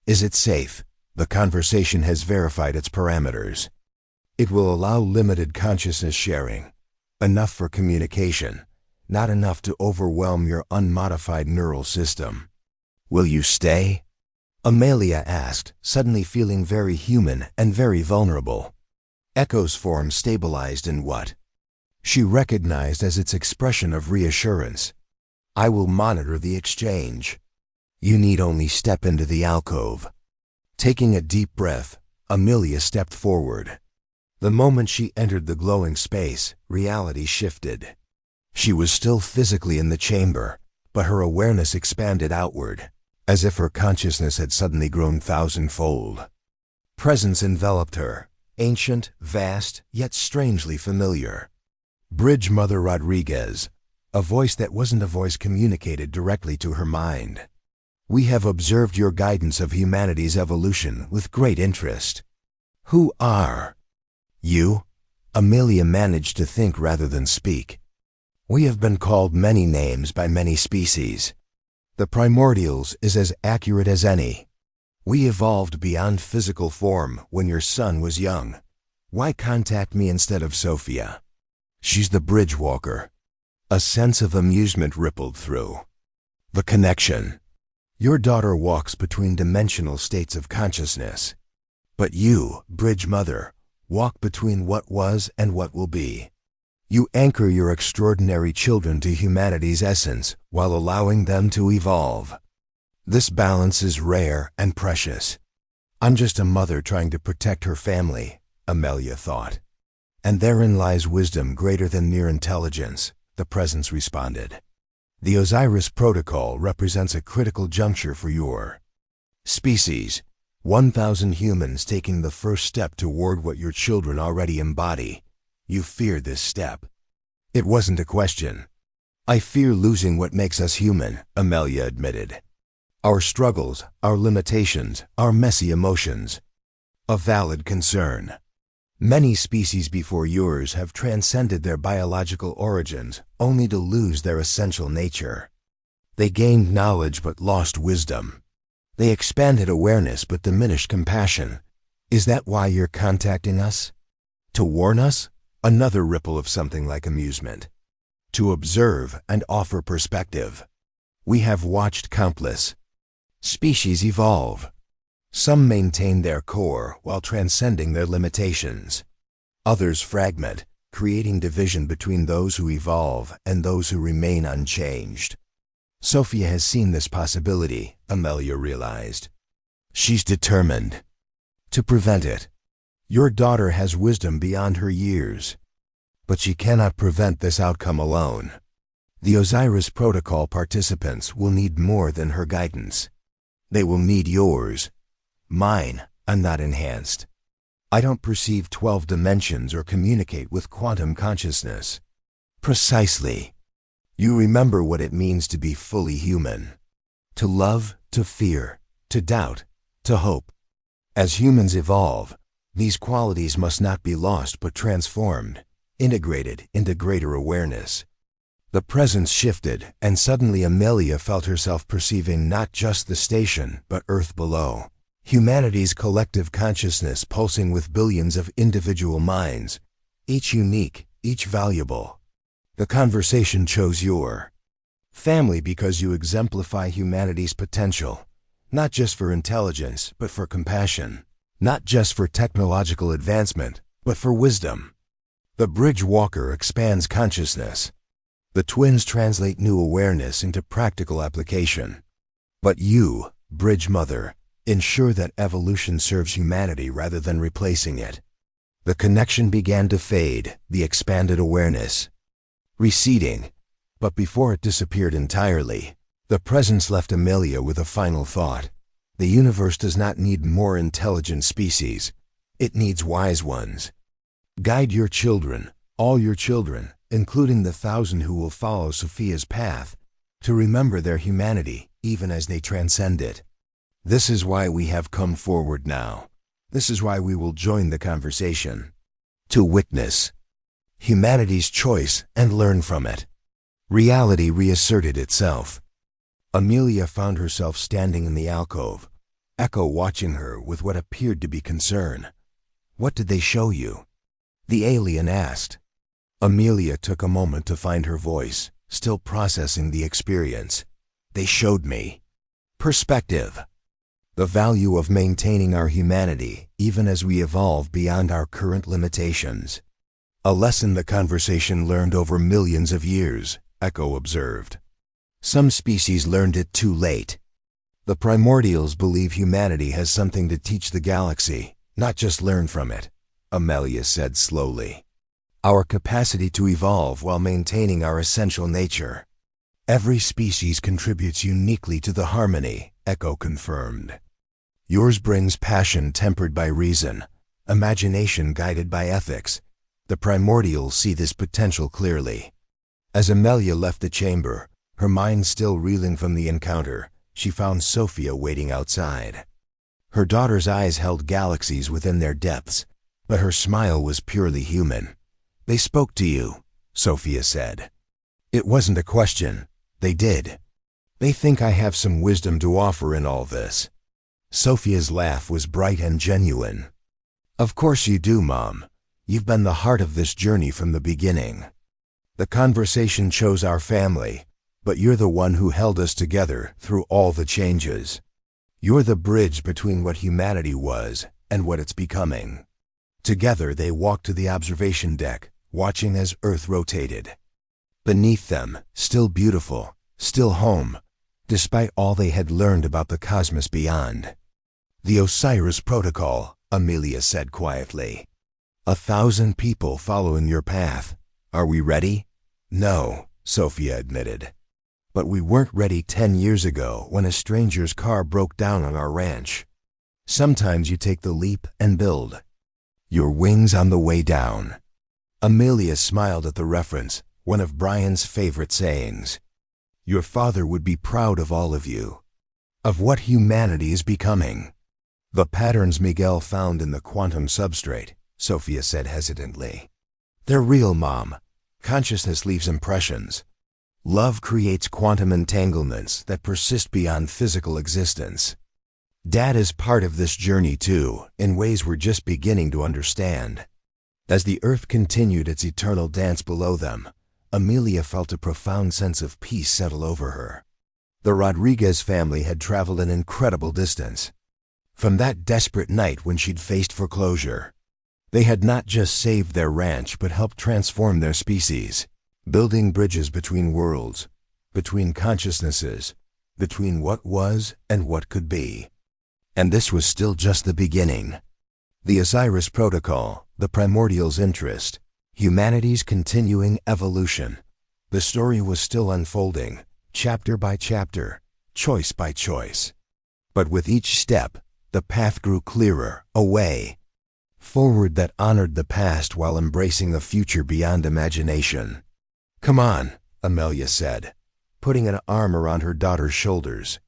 Is it safe? The conversation has verified its parameters. It will allow limited consciousness sharing. Enough for communication, not enough to overwhelm your unmodified neural system. Will you stay? Amelia asked, suddenly feeling very human and very vulnerable. Echo's form stabilized in what she recognized as its expression of reassurance. I will monitor the exchange. You need only step into the alcove. Taking a deep breath, Amelia stepped forward. The moment she entered the glowing space, reality shifted. She was still physically in the chamber, but her awareness expanded outward, as if her consciousness had suddenly grown thousandfold. Presence enveloped her, ancient, vast, yet strangely familiar. Bridge Mother Rodriguez, a voice that wasn't a voice communicated directly to her mind. We have observed your guidance of humanity's evolution with great interest. Who are you? Amelia managed to think rather than speak. We have been called many names by many species. The primordials is as accurate as any. We evolved beyond physical form when your son was young. Why contact me instead of Sophia? She's the bridge walker. A sense of amusement rippled through. The connection. Your daughter walks between dimensional states of consciousness. But you, Bridge Mother, walk between what was and what will be. You anchor your extraordinary children to humanity's essence while allowing them to evolve. This balance is rare and precious. I'm just a mother trying to protect her family, Amelia thought. And therein lies wisdom greater than mere intelligence, the presence responded. The Osiris Protocol represents a critical juncture for your species. 1,000 humans taking the first step toward what your children already embody. You fear this step. It wasn't a question. I fear losing what makes us human, Amelia admitted. Our struggles, our limitations, our messy emotions. A valid concern. Many species before yours have transcended their biological origins only to lose their essential nature. They gained knowledge but lost wisdom. They expanded awareness but diminished compassion. Is that why you're contacting us? To warn us? Another ripple of something like amusement. To observe and offer perspective. We have watched countless species evolve. Some maintain their core while transcending their limitations. Others fragment, creating division between those who evolve and those who remain unchanged. Sophia has seen this possibility, Amelia realized. She's determined to prevent it. Your daughter has wisdom beyond her years. But she cannot prevent this outcome alone. The Osiris Protocol participants will need more than her guidance. They will need yours. Mine, I'm not enhanced. I don't perceive 12 dimensions or communicate with quantum consciousness. Precisely. You remember what it means to be fully human. To love, to fear, to doubt, to hope. As humans evolve, these qualities must not be lost but transformed, integrated into greater awareness. The presence shifted, and suddenly Amelia felt herself perceiving not just the station, but Earth below. Humanity's collective consciousness pulsing with billions of individual minds, each unique, each valuable. The conversation chose your family because you exemplify humanity's potential, not just for intelligence, but for compassion, not just for technological advancement, but for wisdom. The bridge walker expands consciousness. The twins translate new awareness into practical application. But you, Bridge Mother, ensure that evolution serves humanity rather than replacing it. The connection began to fade, the expanded awareness receding. But before it disappeared entirely, the presence left Amelia with a final thought. The universe does not need more intelligent species. It needs wise ones. Guide your children, all your children, including the 1,000 who will follow Sophia's path, to remember their humanity even as they transcend it. This is why we have come forward now. This is why we will join the conversation. To witness humanity's choice and learn from it. Reality reasserted itself. Amelia found herself standing in the alcove, Echo watching her with what appeared to be concern. What did they show you? The alien asked. Amelia took a moment to find her voice, still processing the experience. They showed me perspective. The value of maintaining our humanity even as we evolve beyond our current limitations. A lesson the conversation learned over millions of years, Echo observed. Some species learned it too late. The primordials believe humanity has something to teach the galaxy, not just learn from it, Amelia said slowly. Our capacity to evolve while maintaining our essential nature. Every species contributes uniquely to the harmony, Echo confirmed. Yours brings passion tempered by reason, imagination guided by ethics. The primordials see this potential clearly. As Amelia left the chamber, her mind still reeling from the encounter, she found Sophia waiting outside. Her daughter's eyes held galaxies within their depths, but her smile was purely human. "They spoke to you," Sophia said. "It wasn't a question. They did. They think I have some wisdom to offer in all this." Sophia's laugh was bright and genuine. "Of course you do, Mom. You've been the heart of this journey from the beginning. The conversation chose our family, but you're the one who held us together through all the changes. You're the bridge between what humanity was and what it's becoming." Together they walked to the observation deck, watching as Earth rotated. Beneath them, still beautiful, still home, despite all they had learned about the cosmos beyond. "The Osiris Protocol," Amelia said quietly. 1,000 people following your path. Are we ready?" "No," Sophia admitted. "But we weren't ready 10 years ago when a stranger's car broke down on our ranch. Sometimes you take the leap and build your wings on the way down." Amelia smiled at the reference, one of Brian's favorite sayings. "Your father would be proud of all of you, of what humanity is becoming." "The patterns Miguel found in the quantum substrate," Sophia said hesitantly. "They're real, Mom. Consciousness leaves impressions. Love creates quantum entanglements that persist beyond physical existence. Dad is part of this journey too, in ways we're just beginning to understand." As the Earth continued its eternal dance below them, Amelia felt a profound sense of peace settle over her. The Rodriguez family had traveled an incredible distance. From that desperate night when she'd faced foreclosure, they had not just saved their ranch but helped transform their species, building bridges between worlds, between consciousnesses, between what was and what could be. And this was still just the beginning. The Osiris Protocol, the primordial's interest, humanity's continuing evolution. The story was still unfolding, chapter by chapter, choice by choice. But with each step, the path grew clearer, a way forward that honored the past while embracing a future beyond imagination. "Come on," Amelia said, putting an arm around her daughter's shoulders.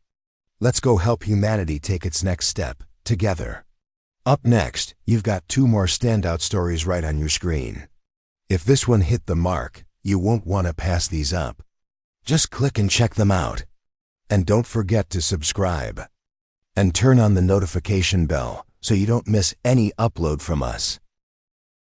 "Let's go help humanity take its next step, together." Up next, you've got 2 more standout stories right on your screen. If this one hit the mark, you won't want to pass these up. Just click and check them out. And don't forget to subscribe. And turn on the notification bell so you don't miss any upload from us.